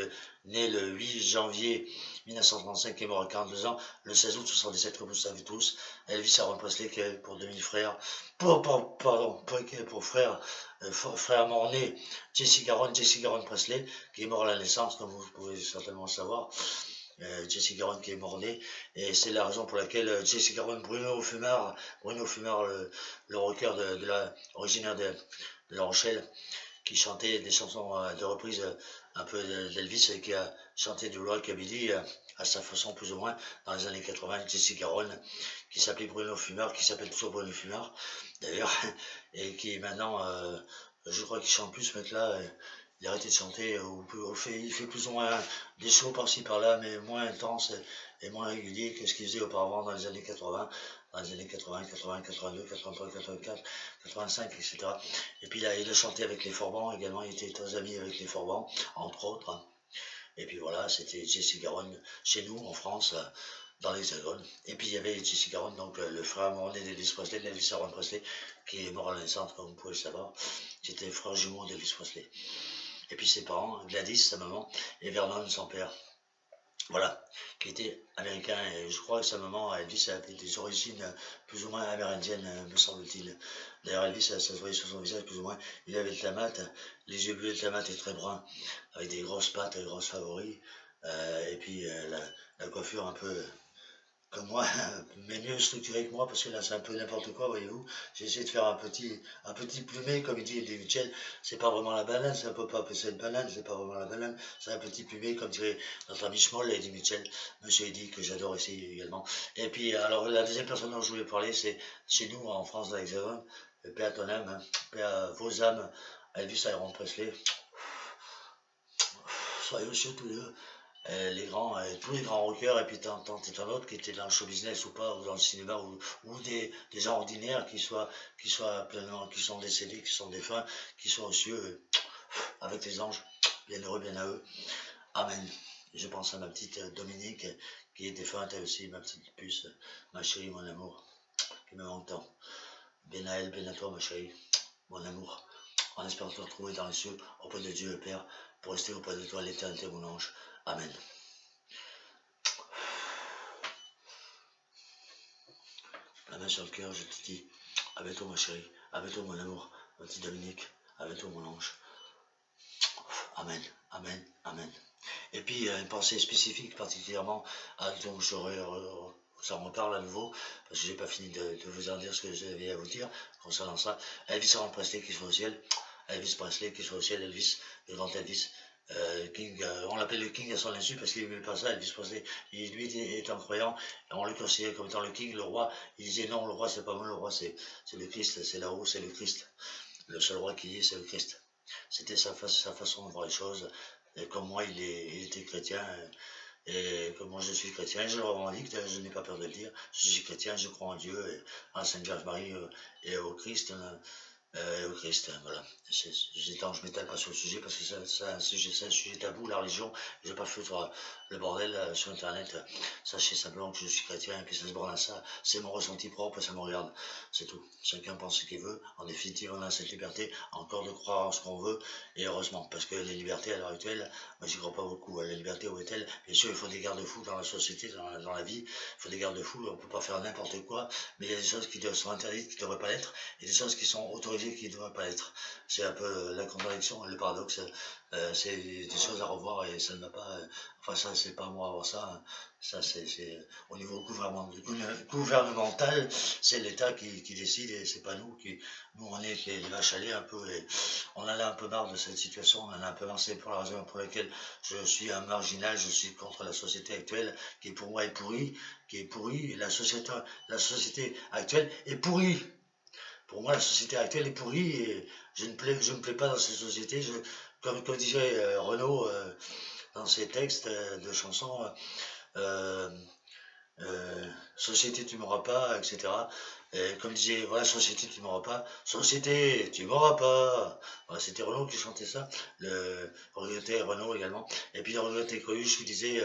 né le 8 janvier 1935, qui est mort à 42 ans, le 16 août 77, comme vous le savez tous. Elvis Aaron Presley, qui est pour demi-frère, pour frère mort-né, Jesse Garon Presley, qui est mort à la naissance, comme vous pouvez certainement le savoir. Jesse Garon qui est mort-né, et c'est la raison pour laquelle Jesse Garon, Bruno Fumar, le rocker originaire de La Rochelle, qui chantait des chansons de reprise un peu d'Elvis et qui a chanté du rockabilly à sa façon plus ou moins dans les années 80, Jesse Garon, qui s'appelait Bruno Fumar, qui s'appelle toujours Bruno Fumar d'ailleurs, et qui maintenant, je crois qu'il chante plus ce mec-là, il a arrêté de chanter, il fait plus ou moins des shows par-ci par-là, mais moins intenses et moins réguliers que ce qu'il faisait auparavant dans les années 80, dans les années 80, 80, 82, 83, 84, 85, etc. Et puis il a chanté avec les Forbans également, il était très ami avec les Forbans, entre autres. Et puis voilà, c'était Jesse Garon chez nous, en France, dans l'Hexagone. Et puis il y avait Jesse Garon, donc le frère mort-né d'Elvis Presley, d'Elvis Aaron Presley, qui est mort à la naissance, comme vous pouvez le savoir. C'était le frère jumeau d'Elvis Presley. Et puis ses parents, Gladys, sa maman, et Vernon, son père. Voilà, qui était américain, et je crois que sa maman, Elvis, avait des origines plus ou moins amérindiennes, me semble-t-il. D'ailleurs, Elvis, ça se voyait sur son visage plus ou moins, il avait de la mat, les yeux bleus de la mat et très bruns, avec des grosses pattes, des grosses favoris, et puis la coiffure un peu comme moi, mais mieux structuré que moi, parce que là c'est un peu n'importe quoi, voyez-vous. J'ai essayé de faire un petit plumé, comme il dit Eddie Mitchell. C'est pas vraiment la banane, ça peut pas appeler ça une banane, c'est pas vraiment la banane, c'est un petit plumé, comme dirait notre ami Schmoll, Eddie Mitchell, Monsieur Eddie, que j'adore ici également. Et puis, alors, la deuxième personne dont je voulais parler, c'est chez nous, en France, dans l'Hexagone, paix à ton âme, hein, paix à vos âmes, Elvis Aaron Presley. Soyez aussi tous les deux. tous les grands rockers, et puis tant d'autres qui étaient dans le show business ou pas, ou dans le cinéma, ou des gens ordinaires qui soient pleinement, qui sont décédés, qui sont défunts, qui sont aux cieux, avec les anges, bien heureux, bien à eux. Amen. Je pense à ma petite Dominique, qui est défunte, elle aussi, ma petite puce, ma chérie, mon amour, qui me manque tant. Bien à elle, bien à toi, ma chérie, mon amour. En espérant te retrouver dans les cieux, auprès de Dieu le Père, pour rester auprès de toi à l'éternité, mon ange. Amen. La main sur le cœur, je te dis, à bientôt ma chérie, à bientôt mon amour, ma petite Dominique, à bientôt mon ange. Amen, amen, amen. Et puis une pensée spécifique particulièrement, donc ça me parle à nouveau, parce que j'ai pas fini de vous en dire ce que j'avais à vous dire concernant ça. Elvis Presley qui soit au ciel, Elvis Presley qui soit au ciel, Elvis, le grand Elvis. King, on l'appelle le King à son insu parce qu'il n'aimait pas ça, Elvis Presley. Lui étant croyant, on le considérait comme étant le King, le roi. Il disait non, le roi c'est pas moi, le roi c'est le Christ, c'est là-haut, c'est le Christ. Le seul roi qui y est, c'est le Christ. C'était sa façon de voir les choses. Et comme moi, il était chrétien, et comme moi je suis chrétien, je le revendique, je n'ai pas peur de le dire. Je suis chrétien, je crois en Dieu, et à Sainte Vierge Marie, et au Christ. Au Christ, voilà. Je m'étale pas sur le sujet parce que c'est un sujet tabou, la religion. Je vais pas foutre le bordel sur Internet. Sachez simplement que je suis chrétien et puis ça se borne à ça. C'est mon ressenti propre, ça me regarde. C'est tout. Chacun pense ce qu'il veut. En définitive, on a cette liberté encore de croire en ce qu'on veut. Et heureusement, parce que les libertés à l'heure actuelle, moi j'y crois pas beaucoup. La liberté, où est-elle? Bien sûr, il faut des garde-fous dans la société, dans la vie. Il faut des garde-fous. On peut pas faire n'importe quoi. Mais il y a des choses qui sont interdites, qui ne devraient pas l'être. Et des choses qui sont autorisées qui ne devraient pas l'être. C'est un peu la contradiction, le paradoxe. C'est des choses à revoir et ça ne va pas. Enfin, ça, c'est pas moi à voir ça. Ça, c'est au niveau gouvernemental, c'est l'État qui décide et c'est pas nous qui. Nous, on est les vaches à lait un peu et on en a un peu marre de cette situation. On en a un peu marre. C'est pour la raison pour laquelle je suis un marginal. Je suis contre la société actuelle qui pour moi est pourrie, qui est pourrie. La société actuelle est pourrie. Pour moi, la société actuelle est pourrie et je ne plais pas dans cette société. Comme disait Renaud dans ses textes de chansons, euh, société, tu m'auras pas, etc. Et comme disait, voilà, société, tu m'auras pas, société, tu m'auras pas. Voilà, c'était Renaud qui chantait ça, le regretté Renaud également. Et puis le regretté Coluche qui disait,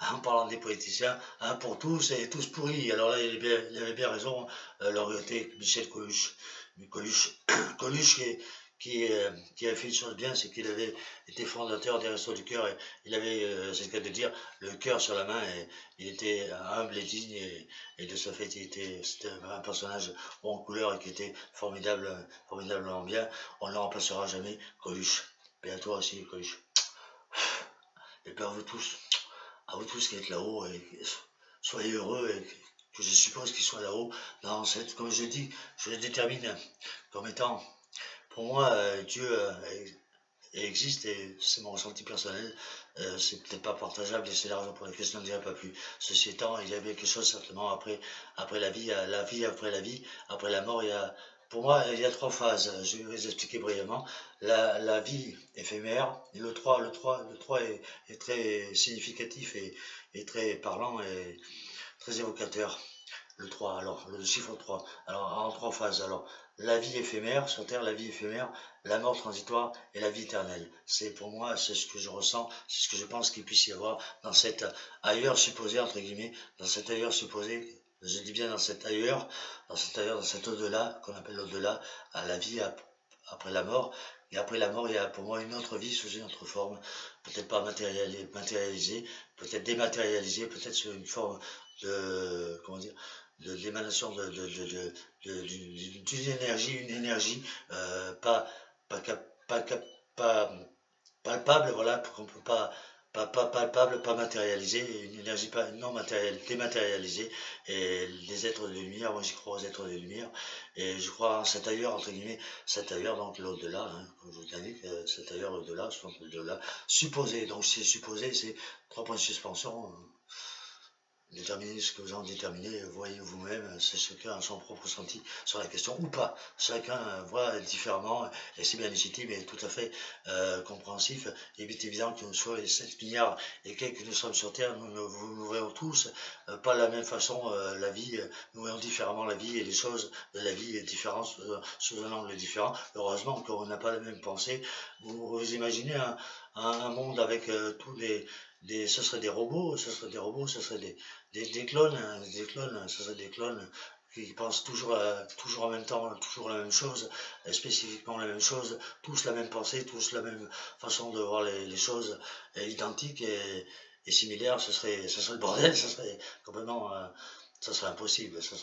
en parlant des politiciens, pour tous et tous pourris. Alors là, il avait bien raison, le regretté Michel Coluche. Coluche, Coluche qui a fait une chose bien, c'est qu'il avait été fondateur des Restos du Cœur et il avait, c'est le cas de dire, le cœur sur la main et il était humble et digne et de ce fait, c'était un personnage haut en couleur et qui était formidablement bien. On ne le remplacera jamais, Coluche. Et à toi aussi, Coluche. Et puis à vous tous qui êtes là-haut, et soyez heureux et que je suppose qu'ils soient là-haut. Comme je dis, je le détermine comme étant, pour moi, Dieu existe et c'est mon ressenti personnel. C'est peut-être pas partageable et c'est la raison pour laquelle je n'en dirai pas plus. Ceci étant, il y avait quelque chose certainement après la vie après la vie, après la mort. Pour moi, il y a trois phases. Je vais les expliquer brièvement. La vie éphémère, et le 3 est très significatif et très parlant et très évocateur. Le 3, alors, le chiffre 3. Alors, en trois phases. Alors, la vie éphémère, sur Terre, la vie éphémère, la mort transitoire et la vie éternelle. C'est pour moi, c'est ce que je ressens, c'est ce que je pense qu'il puisse y avoir dans cet ailleurs supposé, entre guillemets, dans cet ailleurs supposé, je dis bien dans cet ailleurs, dans cet au-delà, qu'on appelle l'au-delà, à la vie après la mort. Et après la mort, il y a pour moi une autre vie sous une autre forme, peut-être pas matérialisée, peut-être dématérialisée, peut-être sous une forme de, comment dire, de l'émanation d'une énergie, une énergie pas, pas, pas palpable, voilà, qu'on peut pas palpable, pas matérialisée, une énergie pas, non matérielle, dématérialisée, et les êtres de lumière, moi j'y crois aux êtres de lumière, et je crois en cet ailleurs, entre guillemets, cet ailleurs, donc l'au-delà, hein, comme je vous l'indique, cet ailleurs, l'au-delà, l'au-delà, supposé, donc c'est supposé, c'est trois points de suspension, Déterminez ce que vous en déterminez, voyez vous-même, c'est chacun a son propre ressenti sur la question ou pas. Chacun voit différemment et c'est bien légitime et tout à fait compréhensif. Il est évident que nous soyons les 7 milliards et quelques que nous sommes sur Terre, nous voyons tous pas de la même façon la vie, nous voyons différemment la vie et les choses de la vie différentes sous un angle différent. Heureusement qu'on n'a pas la même pensée. Vous imaginez un monde avec tous ce serait des robots, ce serait des clones, ce seraient des clones qui pensent toujours en même temps, toujours la même chose, spécifiquement la même chose, tous la même pensée, tous la même façon de voir les choses identiques et similaires, ce serait le bordel, ce serait complètement, ça serait impossible et ce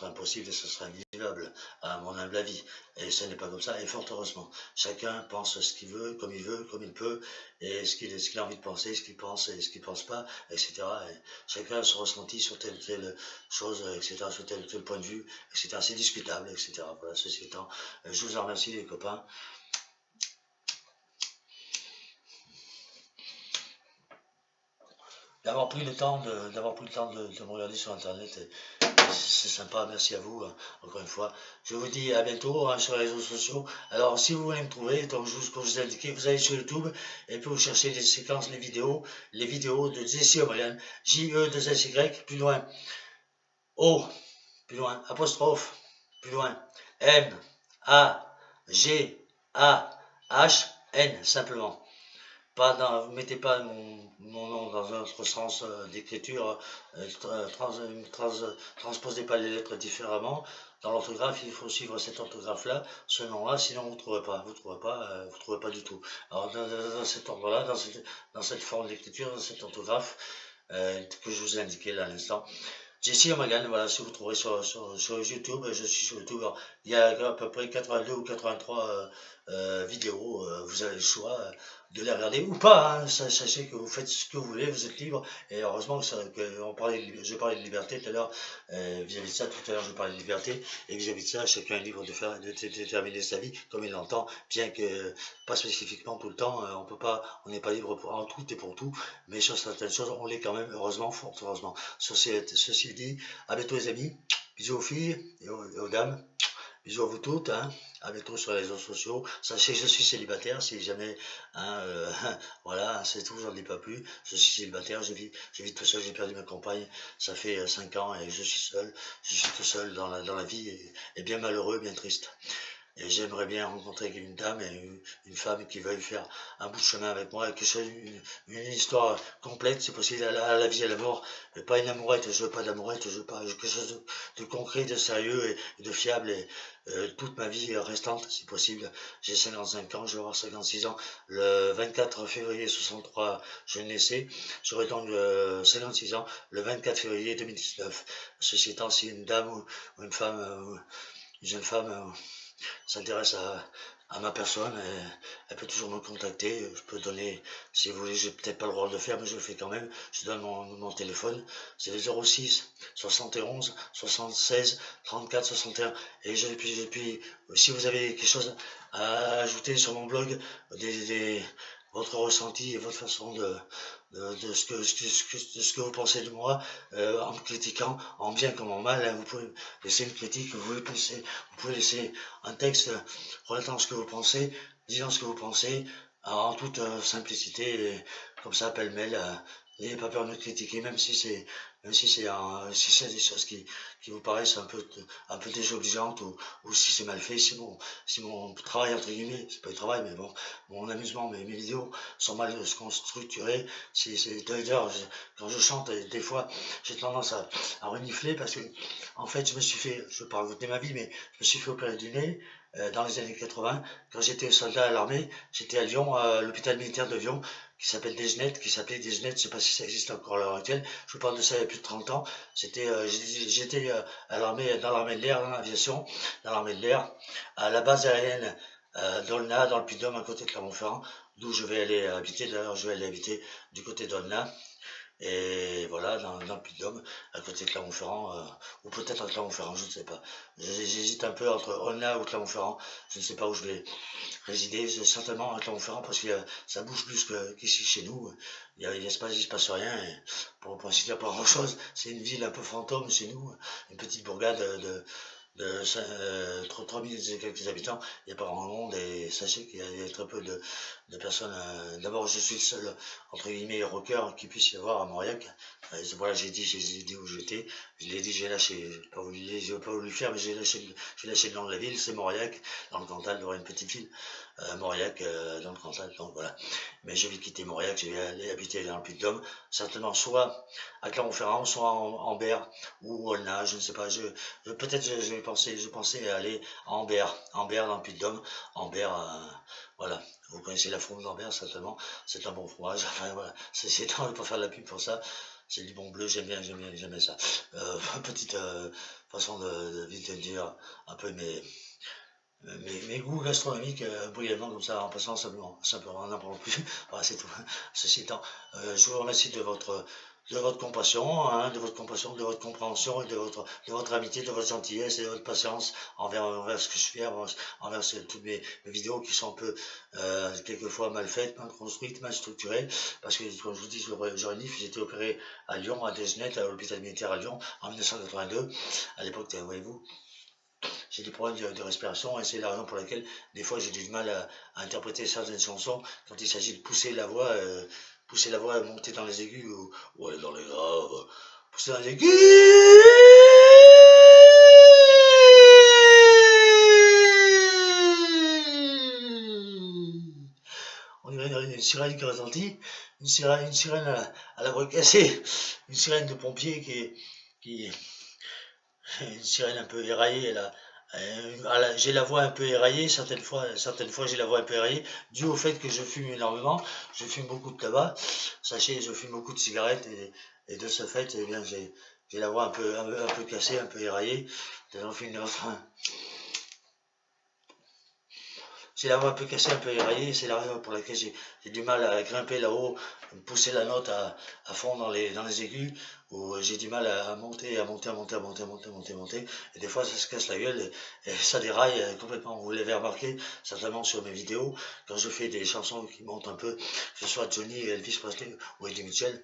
serait invivable à mon humble avis. Et ce n'est pas comme ça, et fort heureusement. Chacun pense ce qu'il veut, comme il peut, et ce qu'il a envie de penser, ce qu'il pense et ce qu'il pense pas, etc. Et chacun a son ressenti sur telle ou telle chose, etc., sur tel ou tel point de vue, etc. C'est discutable, etc. Voilà, ceci étant, je vous en remercie les copains. D'avoir pris le temps de me regarder sur internet, c'est sympa, merci à vous, encore une fois. Je vous dis à bientôt sur les réseaux sociaux. Alors si vous voulez me trouver, donc comme je vous ai indiqué, vous allez sur YouTube et puis vous cherchez les séquences, les vidéos de Jesse O'Brien, J-E-2-S-Y, plus loin, O, plus loin, apostrophe, plus loin, M, A, G, A, H, N, simplement. Vous mettez pas mon nom dans un autre sens d'écriture, transposez pas les lettres différemment. Dans l'orthographe, il faut suivre cette orthographe-là, ce nom-là, sinon vous ne trouverez pas, vous trouvez pas du tout. Alors dans cet ordre-là, dans cette forme d'écriture, dans cette orthographe que je vous ai indiqué là à l'instant, Jesse O'Magan, voilà, si vous trouvez sur YouTube, je suis sur YouTube. Alors, il y a à peu près 82 ou 83 vidéos, vous avez le choix de les regarder ou pas, hein. Sachez que vous faites ce que vous voulez, vous êtes libre, et heureusement que je parlais de liberté tout à l'heure, vis-à-vis de ça, tout à l'heure je parlais de liberté, et vis-à-vis de ça, chacun est libre de déterminer sa vie comme il l'entend, bien que pas spécifiquement tout le temps, on n'est pas libre en tout et pour tout, mais sur certaines choses, on l'est quand même, heureusement, fort heureusement. Ceci dit, à bientôt les amis, bisous aux filles et aux dames, bisous à vous toutes, hein. À bientôt sur les réseaux sociaux. Sachez que je suis célibataire, si jamais, hein, voilà, c'est tout, j'en dis pas plus. Je suis célibataire, je vis tout seul, j'ai perdu ma compagne, ça fait 5 ans et je suis tout seul dans la vie et bien malheureux, bien triste. Et j'aimerais bien rencontrer une dame et une femme qui veuille faire un bout de chemin avec moi, quelque chose, une histoire complète, c'est possible, à la vie et à la mort. Mais pas une amourette, je veux pas d'amourette, je veux pas quelque chose de concret, de sérieux et de fiable. Et toute ma vie restante, si possible. J'ai 55 ans, je vais avoir 56 ans. Le 24 février 63, je naissais. J'aurai donc 56 ans le 24 février 2019. Ceci étant, si une dame ou une femme, une jeune femme s'intéresse à ma personne, elle peut toujours me contacter. Je peux donner, si vous voulez, j'ai peut-être pas le droit de le faire, mais je le fais quand même. Je donne mon téléphone, c'est le 06 71 76 34 61. Et puis, si vous avez quelque chose à ajouter sur mon blog, votre ressenti et votre façon de ce que vous pensez de moi, en me critiquant, en bien comme en mal, hein, vous pouvez laisser une critique, vous pouvez laisser un texte relatant ce que vous pensez, disant ce que vous pensez, en toute simplicité, et comme ça, pêle-mêle. N'ayez pas peur de me critiquer, si c'est des choses qui vous paraissent un peu désobligeantes ou si c'est mal fait, si mon travail, entre guillemets, c'est pas le travail, mais bon, mon amusement, mes vidéos sont mal structurées. D'ailleurs, quand je chante, des fois, j'ai tendance à renifler parce que, en fait, je parle de ma vie, mais je me suis fait opérer du nez dans les années 80. Quand j'étais soldat à l'armée, j'étais à Lyon, à l'hôpital militaire de Lyon, qui s'appelait Desgenettes, je sais pas si ça existe encore à l'heure actuelle. Je vous parle de ça il y a plus de 30 ans. J'étais à l'armée, dans l'armée de l'air, dans l'aviation, dans l'armée de l'air, à la base aérienne d'Olna, dans le Puy-de-Dôme, à côté de Clermont-Ferrand, d'où je vais aller habiter. D'ailleurs, je vais aller habiter du côté d'Olna. Et voilà, dans le Puy-de-Dôme, à côté de Clermont-Ferrand, ou peut-être à Clermont-Ferrand, je ne sais pas. J'hésite un peu entre Aulnat ou Clermont-Ferrand, je ne sais pas où je vais résider, certainement à Clermont-Ferrand, parce que ça bouge plus qu'ici chez nous. Il se passe rien, et pour ainsi dire pas grand-chose. C'est une ville un peu fantôme chez nous, une petite bourgade de 3000 et quelques habitants, il n'y a pas grand monde et sachez qu'il y a très peu de personnes. D'abord, je suis le seul, entre guillemets, rocker qui puisse y avoir à Mauriac. Voilà, j'ai dit où j'étais. Je l'ai dit, j'ai lâché, j'ai pas voulu le faire, mais j'ai lâché le nom de la ville, c'est Mauriac, dans le Cantal, il y aura une petite ville, Mauriac, dans le Cantal, donc voilà. Mais je vais quitter Mauriac, je vais aller habiter dans le Puy-de-Dôme, certainement soit à Clermont-Ferrand, soit en Berre ou Aulnat, je ne sais pas, peut-être je pensais aller à Ambert dans le Puy-de-Dôme, Ambert, voilà, vous connaissez la fronde d'Ambert certainement, c'est un bon fromage, enfin voilà, c'est tant pour faire de la pub pour ça, c'est du bon bleu, j'aime bien ça. Petite façon de vite dire un peu mes goûts gastronomiques brièvement comme ça en passant simplement n'importe plus. Voilà, c'est tout. Ceci étant, je vous remercie de votre compassion, hein, de votre compassion, de votre compréhension et de votre amitié, de votre gentillesse et de votre patience envers ce que je fais, envers toutes mes vidéos qui sont un peu quelquefois mal faites, mal construites, mal structurées. Parce que, comme je vous dis, j'aurais dit, j'ai été opéré à Lyon, à Desnet, à l'hôpital militaire à Lyon, en 1982. À l'époque, voyez-vous, j'ai des problèmes de respiration et c'est la raison pour laquelle des fois j'ai du mal à interpréter certaines chansons quand il s'agit de pousser la voix, monter dans les aigus ou aller dans les graves, pousser dans les aigus. On dirait une sirène qui retentit, une sirène à la voix cassée, une sirène de pompier qui une sirène un peu éraillée là. J'ai la voix un peu éraillée, certaines fois j'ai la voix un peu éraillée, dû au fait que je fume énormément, je fume beaucoup de tabac, sachez, je fume beaucoup de cigarettes et de ce fait, eh bien, j'ai la voix un peu cassée, un peu éraillée. J'ai la voix un peu cassée, un peu éraillée, c'est la raison pour laquelle j'ai du mal à grimper là-haut, pousser la note à fond dans les aigus, où j'ai du mal à monter, et des fois ça se casse la gueule, et ça déraille complètement. Vous l'avez remarqué, certainement sur mes vidéos, quand je fais des chansons qui montent un peu, que ce soit Johnny, Elvis Presley ou Eddie Mitchell,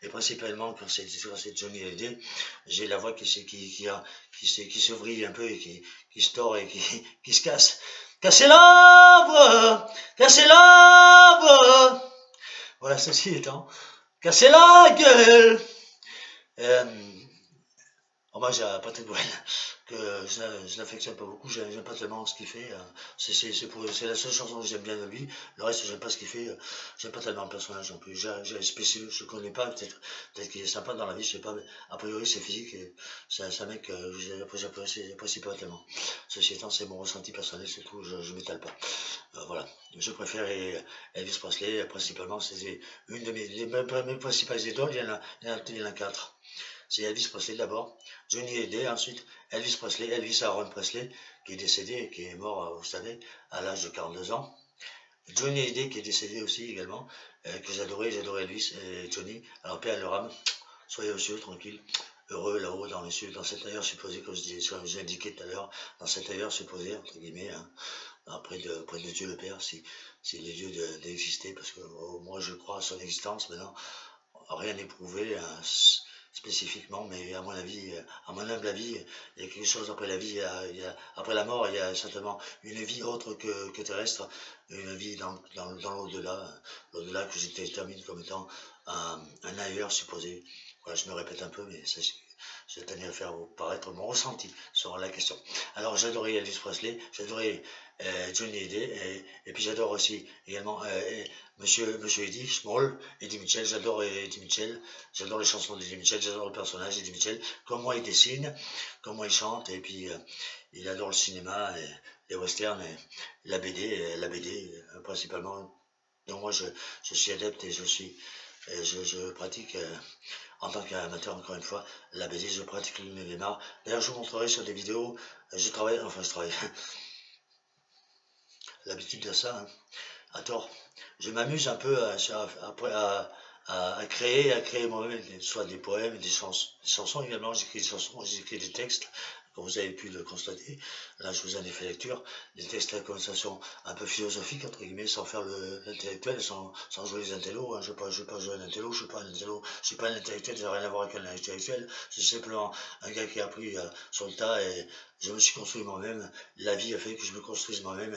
et principalement quand c'est Johnny Hallyday, j'ai la voix qui se vrille un peu et qui se tord et qui se casse. Cassez l'arbre! Cassez l'arbre! Voilà, ceci étant, cassez la gueule! Hommage à Patrick Bruel, que je l'affectionne pas beaucoup, j'aime pas tellement ce qu'il fait. C'est la seule chanson que j'aime bien de lui. Le reste, j'aime pas ce qu'il fait. J'aime pas tellement le personnage non plus. Je connais pas, peut-être qu'il est sympa dans la vie, je sais pas, mais a priori c'est physique et c'est un mec que j'apprécie pas tellement. Ceci étant, c'est mon ressenti personnel, c'est tout, je m'étale pas. Voilà, je préfère Elvis Presley, principalement, c'est une de mes principales idoles, il y en a quatre. C'est Elvis Presley d'abord, Johnny Hallyday, ensuite Elvis Presley, Elvis Aaron Presley, qui est décédé et qui est mort, vous savez, à l'âge de 42 ans. Johnny Hallyday qui est décédé aussi également, que j'adorais Elvis et Johnny. Alors paix à leur âme, soyez aux cieux, tranquille, heureux là-haut dans les cieux, dans cet ailleurs supposé, comme j'ai indiqué tout à l'heure, dans cet ailleurs supposé, entre guillemets, hein, près de Dieu le Père, si les dieux d'exister, parce que moi je crois à son existence, maintenant rien n'est prouvé hein, spécifiquement, mais à mon avis, à mon humble avis, il y a quelque chose après la vie, après la mort, il y a certainement une vie autre que terrestre, une vie dans l'au-delà que je détermine comme étant un ailleurs supposé. Voilà, je me répète un peu, mais je tenais à faire paraître mon ressenti sur la question. Alors j'adorais Elvis Presley, j'adorais Johnny Hallyday, et puis j'adore aussi également Monsieur Eddie Small, Eddie Mitchell, j'adore Eddie Mitchell, j'adore les chansons d'Eddie Mitchell, j'adore le personnage d'Eddie Mitchell, comment il dessine, comment il chante, et puis il adore le cinéma, et les westerns, et la BD principalement. Donc moi je suis adepte et je pratique en tant qu'amateur encore une fois la BD, je pratique le Neymar. D'ailleurs je vous montrerai sur des vidéos, je travaille, l'habitude de ça, hein, à tort. Je m'amuse un peu à créer moi-même, soit des poèmes, des chansons également, j'écris des chansons, j'écris des textes, comme vous avez pu le constater. Là, je vous en ai fait lecture, des textes à connotation un peu philosophique, entre guillemets, sans faire l'intellectuel, sans jouer les intellos, hein. Je veux pas jouer un intello, je suis pas un intello, je suis pas un intellectuel, j'ai rien à voir avec un intellectuel, je suis simplement un gars qui a appris sur le tas et je me suis construit moi-même, la vie a fait que je me construise moi-même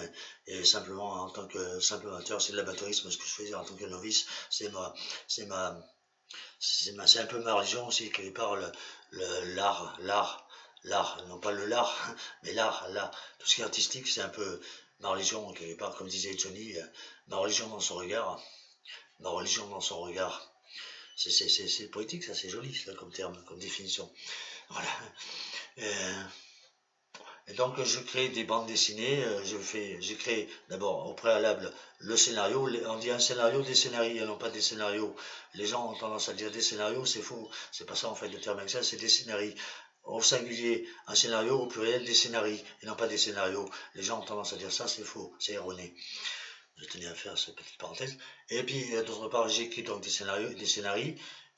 et simplement en tant que simple amateur, c'est de l'amateurisme ce que je faisais en tant que novice, c'est ma, c'est ma, c'est un peu ma religion aussi, quelque part, l'art, non pas le lard, mais l'art, tout ce qui est artistique, c'est un peu ma religion, quelque part, comme disait Johnny, ma religion dans son regard, ma religion dans son regard. C'est poétique, ça, c'est joli, ça, comme terme, comme définition. Voilà. Euh, Et donc je crée des bandes dessinées, j'ai créé d'abord au préalable le scénario, on dit un scénario, des scénarios, et non pas des scénarios. Les gens ont tendance à dire des scénarios, c'est faux, c'est pas ça en fait le terme exact, c'est des scénarios. Au singulier, un scénario, au pluriel, des scénarii, et non pas des scénarios. Les gens ont tendance à dire ça, c'est faux, c'est erroné. Je tenais à faire cette petite parenthèse. Et puis, d'autre part, j'écris donc des scénarios,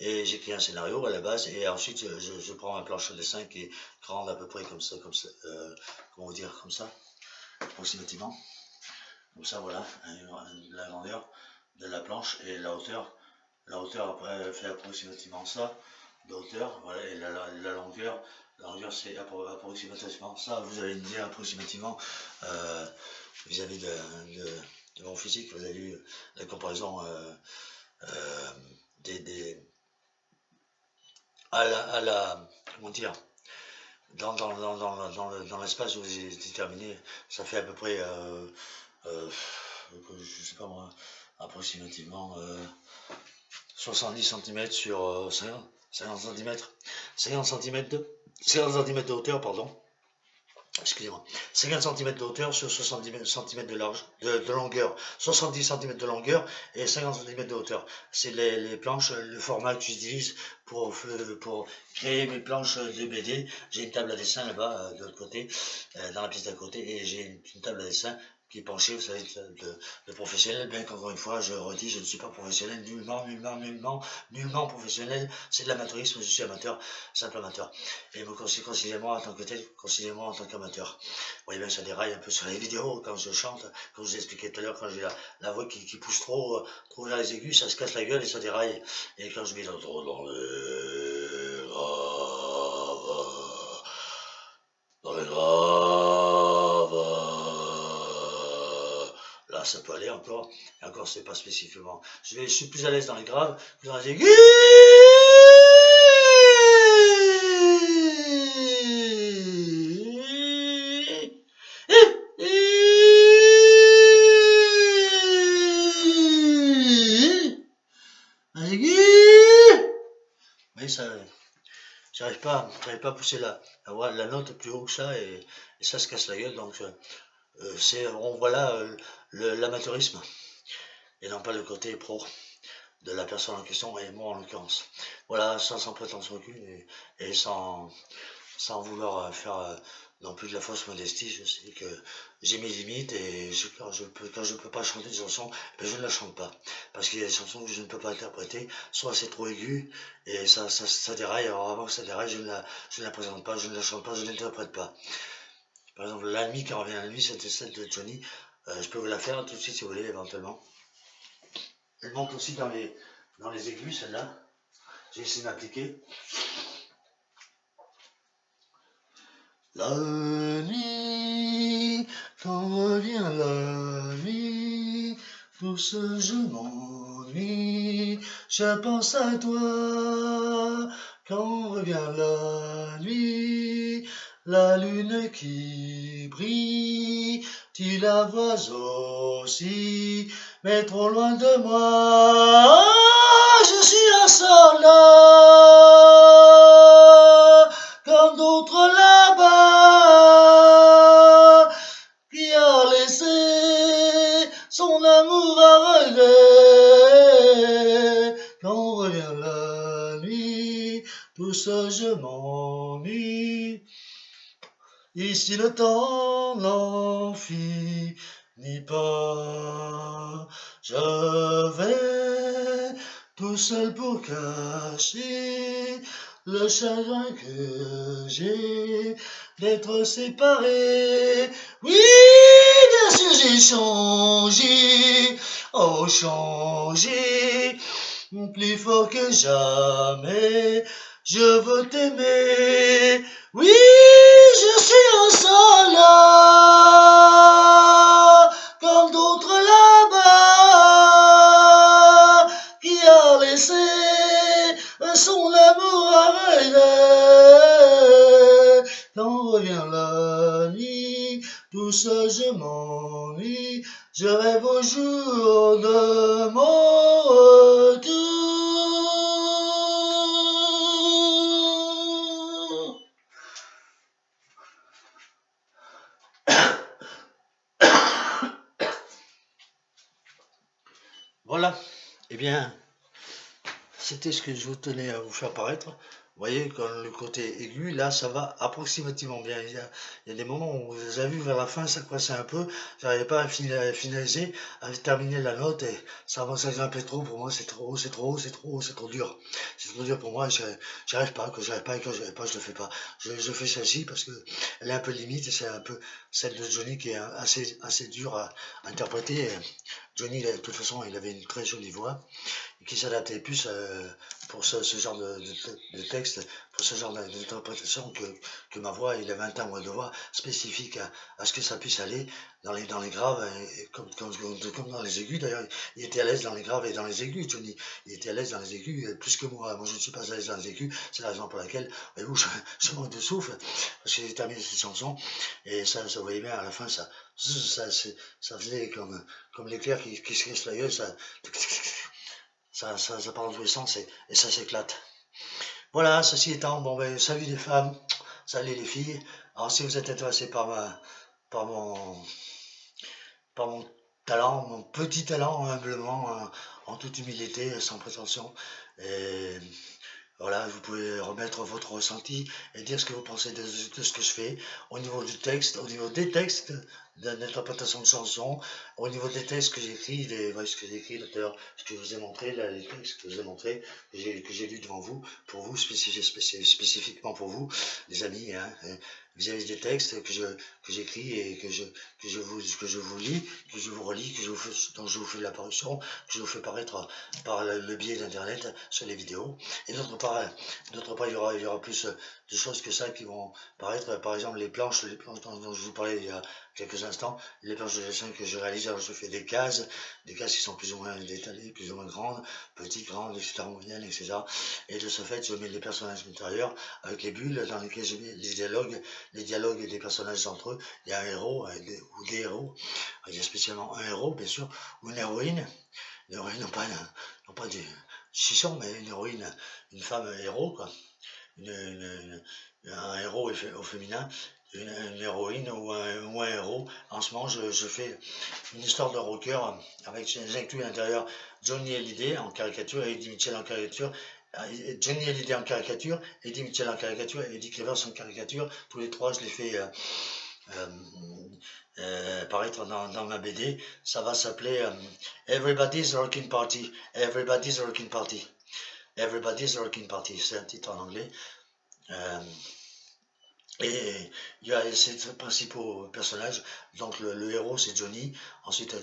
et j'écris un scénario à la base, et ensuite, je prends un planche de dessin qui est grande à peu près comme ça, comment vous dire, comme ça, approximativement. Comme ça, voilà, la grandeur de la planche et la hauteur après fait approximativement ça, de hauteur, voilà, et la longueur c'est approximativement ça, vous allez me dire approximativement, euh, vis-à-vis de mon physique, vous avez vu la comparaison euh, des à la, comment dire, dans l'espace où j'ai déterminé, ça fait à peu près, euh, je sais pas moi, approximativement 70 cm sur 50 cm, 50 cm de hauteur, pardon. Excusez-moi, 50 cm de hauteur sur 70 cm de longueur, 70 cm de longueur et 50 cm de hauteur. C'est les planches, le format que j'utilise pour créer mes planches de BD. J'ai une table à dessin là-bas, de l'autre côté, dans la pièce d'à côté, et j'ai une table à dessin qui est penchée, vous savez, de professionnel, bien qu'encore une fois, je redis, je ne suis pas professionnel, nullement professionnel, c'est de l'amateurisme, je suis amateur, simple amateur. Et me considérez-moi en tant que tel, considérez-moi en tant qu'amateur. Vous voyez bien, ça déraille un peu sur les vidéos quand je chante, comme je vous expliquais tout à l'heure, quand j'ai la voix qui pousse trop vers les aigus, ça se casse la gueule et ça déraille. Et quand je mets trop dans les graves, là ça peut aller encore, et encore c'est pas spécifiquement. Je suis plus à l'aise dans les graves que dans les aigus. Mais ça, j'arrive pas à pousser la note plus haut que ça et ça se casse la gueule. Donc on voit là l'amateurisme et non pas le côté pro de la personne en question et moi en l'occurrence. Voilà, sans prétention aucune et sans vouloir faire non plus de la fausse modestie, je sais que j'ai mes limites et quand je peux pas chanter une chanson, ben je ne la chante pas. Parce qu'il y a des chansons que je ne peux pas interpréter, soit c'est trop aigu et ça déraille, alors avant que ça déraille, je ne la présente pas, je ne la chante pas, je ne l'interprète pas. Par exemple, La Nuit, quand revient la nuit, c'était celle de Johnny, je peux vous la faire tout de suite si vous voulez, éventuellement. Elle monte aussi dans les aigus, celle-là. J'ai essayé d'appliquer. La nuit, quand revient la nuit, pour ce je m'ennuie, je pense à toi. Quand revient la nuit, la lune qui brille, tu la vois aussi, mais trop loin de moi. Je suis un soldat, comme d'autres là-bas, qui a laissé son amour à regret. Quand revient la nuit, tout ça je m'ennuie. Ici le temps n'en finit pas. Je vais tout seul pour cacher le chagrin que j'ai d'être séparé. Oui, bien sûr j'ai changé, oh changé, plus fort que jamais, je veux t'aimer. Oui, je suis un soldat, comme d'autres là-bas, qui a laissé son amour aveugle. Quand revient la nuit, tout seul je m'ennuie, je rêve au jour de mon retour. Voilà, eh bien, c'était ce que je vous tenais à vous faire paraître. Vous voyez, quand le côté aigu, là, ça va approximativement bien. Il y a des moments où vous avez vu vers la fin, ça coinçait un peu. J'arrivais pas à finaliser, à terminer la note et ça grimpait trop. Pour moi, c'est trop, c'est trop, c'est trop, c'est trop dur. C'est trop dur pour moi. J'arrive pas, quand j'arrive pas et quand j'arrive pas, je le fais pas. Je fais celle-ci parce que elle est un peu limite et c'est un peu celle de Johnny qui est assez dure à interpréter. Johnny, de toute façon, il avait une très jolie voix qui s'adaptait plus pour ce genre de texte, pour ce genre d'interprétation que ma voix. Il avait un timbre de voix spécifique à ce que ça puisse aller dans les graves, et comme dans les aigus d'ailleurs. Il était à l'aise dans les graves et dans les aigus, Johnny. Il était à l'aise dans les aigus, plus que moi. Moi, je ne suis pas à l'aise dans les aigus. C'est la raison pour laquelle, voyez-vous, je manque de souffle, parce que j'ai terminé cette chanson, et ça voyait bien à la fin, ça faisait comme l'éclair qui se casse la gueule, ça part dans tous les sens et ça s'éclate. Voilà, ceci étant, bon ben, salut les femmes, salut les filles. Alors si vous êtes intéressés par mon, par mon talent, mon petit talent, humblement, en toute humilité, sans prétention, et voilà, vous pouvez remettre votre ressenti et dire ce que vous pensez de ce que je fais au niveau du texte, au niveau des textes d'interprétation de chansons, au niveau des textes que j'écris, ce que j'ai écrit d'ailleurs, ce que je vous ai montré, là, les textes que je vous ai montrés, que j'ai lus devant vous, pour vous, spécifiquement pour vous, les amis, hein, vis-à-vis des textes que j'écris et que je vous lis, que je vous relis, dont je vous fais la parution, que je vous fais paraître par le biais d'internet sur les vidéos. Et d'autre part, il y aura plus de choses que ça qui vont paraître. Par exemple, les planches dont je vous parlais il y a quelques instants, les planches de dessin que je réalise. Alors, je fais des cases qui sont plus ou moins détaillées, plus ou moins grandes, petites, grandes, etc., moyennes, etc. Et de ce fait, je mets les personnages intérieurs avec les bulles dans lesquelles je mets les dialogues des personnages entre eux. Il y a un héros ou des héros. Il y a spécialement un héros, bien sûr, ou une héroïne. L'héroïne, non pas du chichon, mais une héroïne, une femme héros, quoi. Un héros au féminin, une héroïne ou un héros. En ce moment, je fais une histoire de rocker avec, j'inclus à l'intérieur Johnny Hallyday en caricature et Eddie Mitchell en caricature. Johnny Hallyday en caricature, Eddie Mitchell en caricature et Eddie Clevers en caricature. Tous les trois, je les fais apparaître dans ma BD. Ça va s'appeler Everybody's Rockin' Party. Everybody's Rockin' Party. Everybody's Rockin' Party. C'est un titre en anglais. Et il y a ces principaux personnages. Donc le héros c'est Johnny, ensuite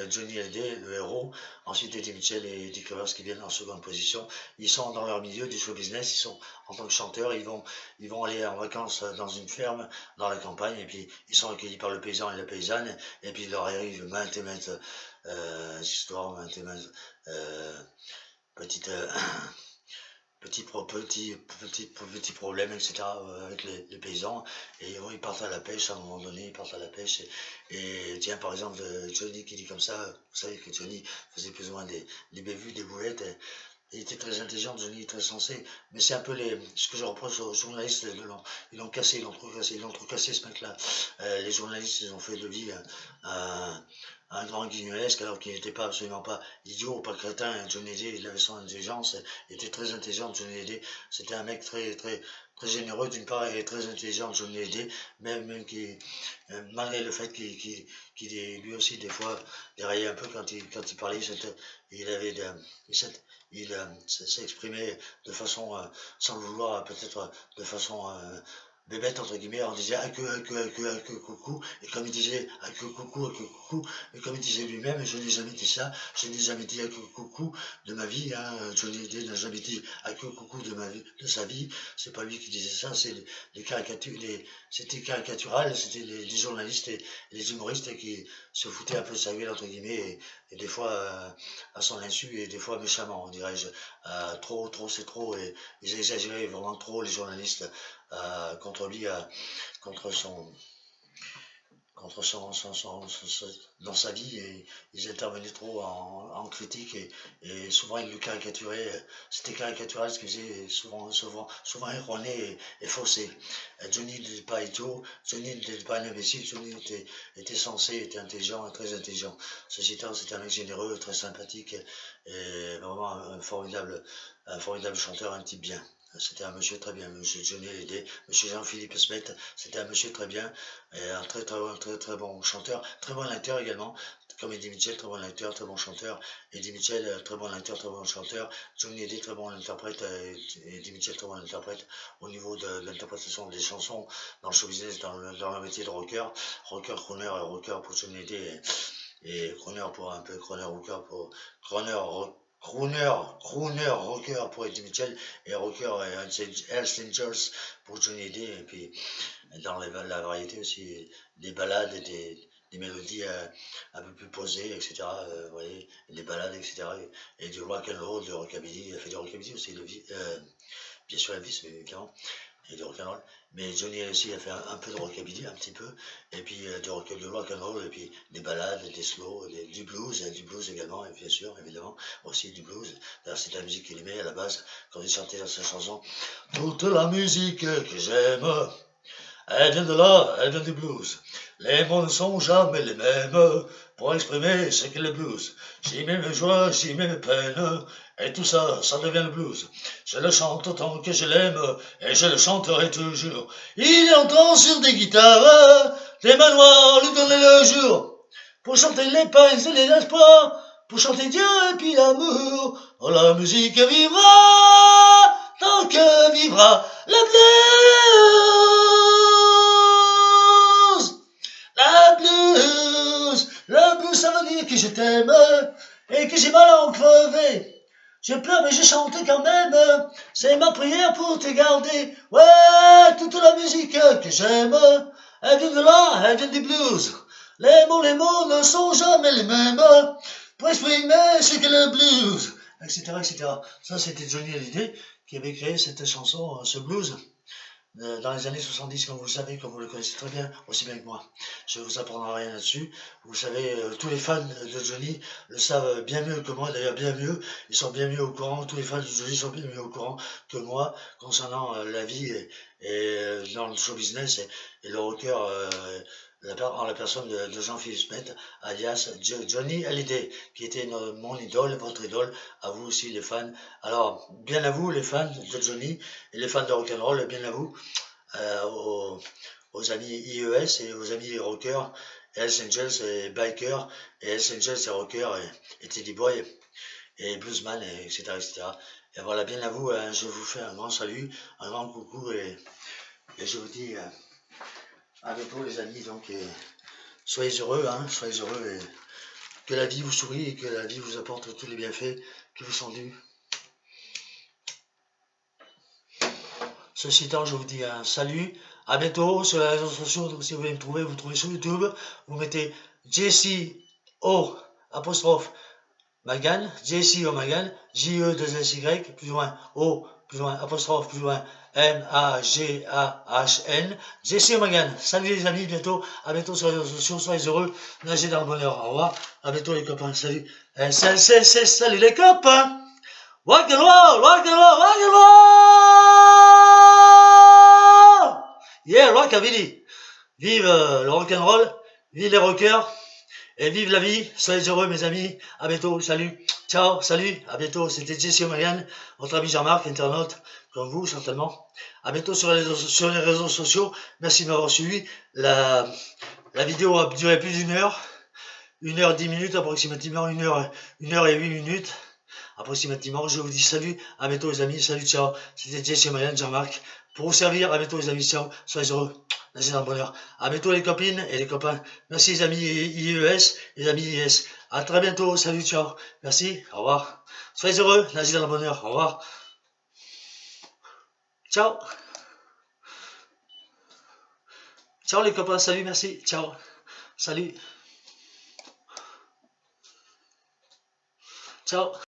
Johnny Hallyday, le héros, ensuite Eddie Mitchell et Eddie Covers qui viennent en seconde position. Ils sont dans leur milieu du show business, ils sont en tant que chanteurs, ils vont aller en vacances dans une ferme, dans la campagne, et puis ils sont accueillis par le paysan et la paysanne, et puis il leur arrive maintes et maintes histoires, maintes et maintes petites petits problèmes, etc. Avec les paysans. Et ils partent à la pêche, à un moment donné, ils partent à la pêche. Et tiens, par exemple, Johnny qui dit comme ça, vous savez que Johnny faisait plus ou moins des bévues, des boulettes. Il était très intelligent, Johnny, très sensé. Mais c'est un peu ce que je reproche aux journalistes. Ils l'ont cassé, ils l'ont trop cassé ce mec-là. Les journalistes, ils ont fait de lui un grand guignolesque, alors qu'il n'était pas absolument pas idiot ou pas crétin. Johnny Hallyday, il avait son intelligence, il était très intelligent. Johnny Hallyday, c'était un mec très généreux d'une part et très intelligent. Johnny Hallyday, même qui, malgré le fait qu'il est lui aussi des fois déraillait un peu quand il parlait, il avait il s'exprimait de façon, sans le vouloir, peut-être de façon bébête entre guillemets, on disait que coucou, et comme il disait que coucou, et comme il disait lui-même, je n'ai jamais dit ça, je n'ai jamais dit que coucou de ma vie, hein, Johnny Hallyday n'a jamais dit que coucou de ma vie, de sa vie, c'est pas lui qui disait ça, c'est les caricatures, c'était caricatural, c'était les journalistes et les humoristes qui se foutaient un peu de sa gueule entre guillemets, et des fois à son insu et des fois méchamment, dirais-je, trop, c'est trop, et ils exagéraient vraiment trop les journalistes contre lui, contre son, dans sa vie, et ils intervenaient trop en critique, et souvent ils le caricaturaient, c'était caricatural ce qu'ils faisaient, souvent erroné et faussé. Johnny n'était pas idiot, Johnny n'était pas un imbécile, Johnny était intelligent, très intelligent. Ceci étant, c'était un mec généreux, très sympathique, et vraiment un formidable chanteur, un type bien. C'était un monsieur très bien, monsieur Johnny Hallyday, monsieur Jean-Philippe Smet, c'était un monsieur très bien, et un très bon chanteur, très bon acteur également, comme Eddie Mitchell, très bon acteur, très bon chanteur, Eddie Mitchell, très bon acteur, très bon chanteur, Johnny Hallyday, très bon interprète, et Eddie Mitchell, très bon interprète, au niveau de l'interprétation des chansons, dans le show business, dans le métier de rocker, crooner et rocker pour Johnny Hallyday, et crooner pour un peu, crooner rocker pour Eddie Mitchell, et rocker et Hells Angels pour Johnny Hallyday, et puis dans la variété aussi, des ballades et des mélodies un peu plus posées, etc. Vous voyez, des ballades, etc. Et du rock and roll, du rockabilly. Il a fait du rockabilly aussi, bien sûr Elvis, mais évidemment, et du rock and roll. Mais Johnny aussi a fait un peu de rockabilly, un petit peu, et puis du rock and roll, et puis des ballades, des slows, du blues également, et bien sûr, évidemment, aussi du blues. D'ailleurs, c'est la musique qu'il aimait à la base, quand il chantait dans sa chanson. Toute la musique que j'aime, elle vient de là, elle vient du blues. Les mots ne sont jamais les mêmes pour exprimer ce qu'est le blues. J'y mets mes joies, j'y mets mes peines, et tout ça, ça devient le blues. Je le chante autant que je l'aime, et je le chanterai toujours. Il entend sur des guitares, des manoirs lui donner le jour, pour chanter les peines et les espoirs, pour chanter Dieu et puis l'amour. Oh, la musique vivra, tant que vivra le blues. Le blues, ça veut dire que je t'aime et que j'ai mal à en crever. Je pleure mais je chante quand même, c'est ma prière pour te garder. Ouais, toute la musique que j'aime, elle vient de là, elle vient du blues. Les mots ne sont jamais les mêmes pour exprimer ce qu'est le blues, etc., etc. Ça, c'était Johnny Hallyday qui avait créé cette chanson, ce blues, dans les années 70, comme vous le savez, comme vous le connaissez très bien, aussi bien que moi. Je ne vous apprendrai rien là-dessus. Vous savez, tous les fans de Johnny le savent bien mieux que moi, d'ailleurs bien mieux. Ils sont bien mieux au courant, tous les fans de Johnny sont bien mieux au courant que moi concernant la vie et dans le show business et le rocker, en la personne de Jean-Philippe Smet, alias Johnny Hallyday, qui était mon idole, votre idole, à vous aussi les fans. Alors, bien à vous les fans de Johnny et les fans de rock'n'roll, bien à vous, aux amis IES et aux amis rockers, Hells Angels et Bikers, et Hells Angels et rockers et Teddy Boy et Bluesman, et etc., etc. Et voilà, bien à vous, je vous fais un grand salut, un grand coucou, et je vous dis à bientôt les amis, donc soyez heureux, et que la vie vous sourie et que la vie vous apporte tous les bienfaits qui vous sont dus. Ceci étant, je vous dis un salut, à bientôt sur les réseaux sociaux. Donc si vous voulez me trouver, vous trouvez sur YouTube, vous mettez Jesse O apostrophe Magan, Jesse O Magan, J-E-2-S-Y, plus loin O, plus loin apostrophe, plus loin M-A-G-A-H-N, Jesse O Magan. Salut les amis, à bientôt sur les réseaux sociaux, soyez heureux, nagez dans le bonheur, au revoir, à bientôt les copains, salut, salut les copains, rock and roll, rock and roll, rock and roll, yeah, rockabilly, vive le rock and roll, vive les rockers, Et vive la vie, soyez heureux mes amis, à bientôt, salut, ciao, salut, à bientôt, c'était Jesse et Marianne, votre ami Jean-Marc, internaute, comme vous certainement. À bientôt sur les réseaux sociaux, merci de m'avoir suivi. La vidéo a duré plus d'une heure, 1h10 approximativement, 1h et 8 minutes approximativement. Je vous dis salut, à bientôt les amis, salut, ciao, c'était Jesse et Marianne, Jean-Marc, pour vous servir, à bientôt les amis, ciao, soyez heureux. Merci dans le bonheur. À bientôt les copines et les copains. Merci les amis IES, les amis IS. À très bientôt. Salut, ciao. Merci. Au revoir. Soyez heureux. Nager dans le bonheur. Au revoir. Ciao. Ciao les copains. Salut, merci. Ciao. Salut. Ciao.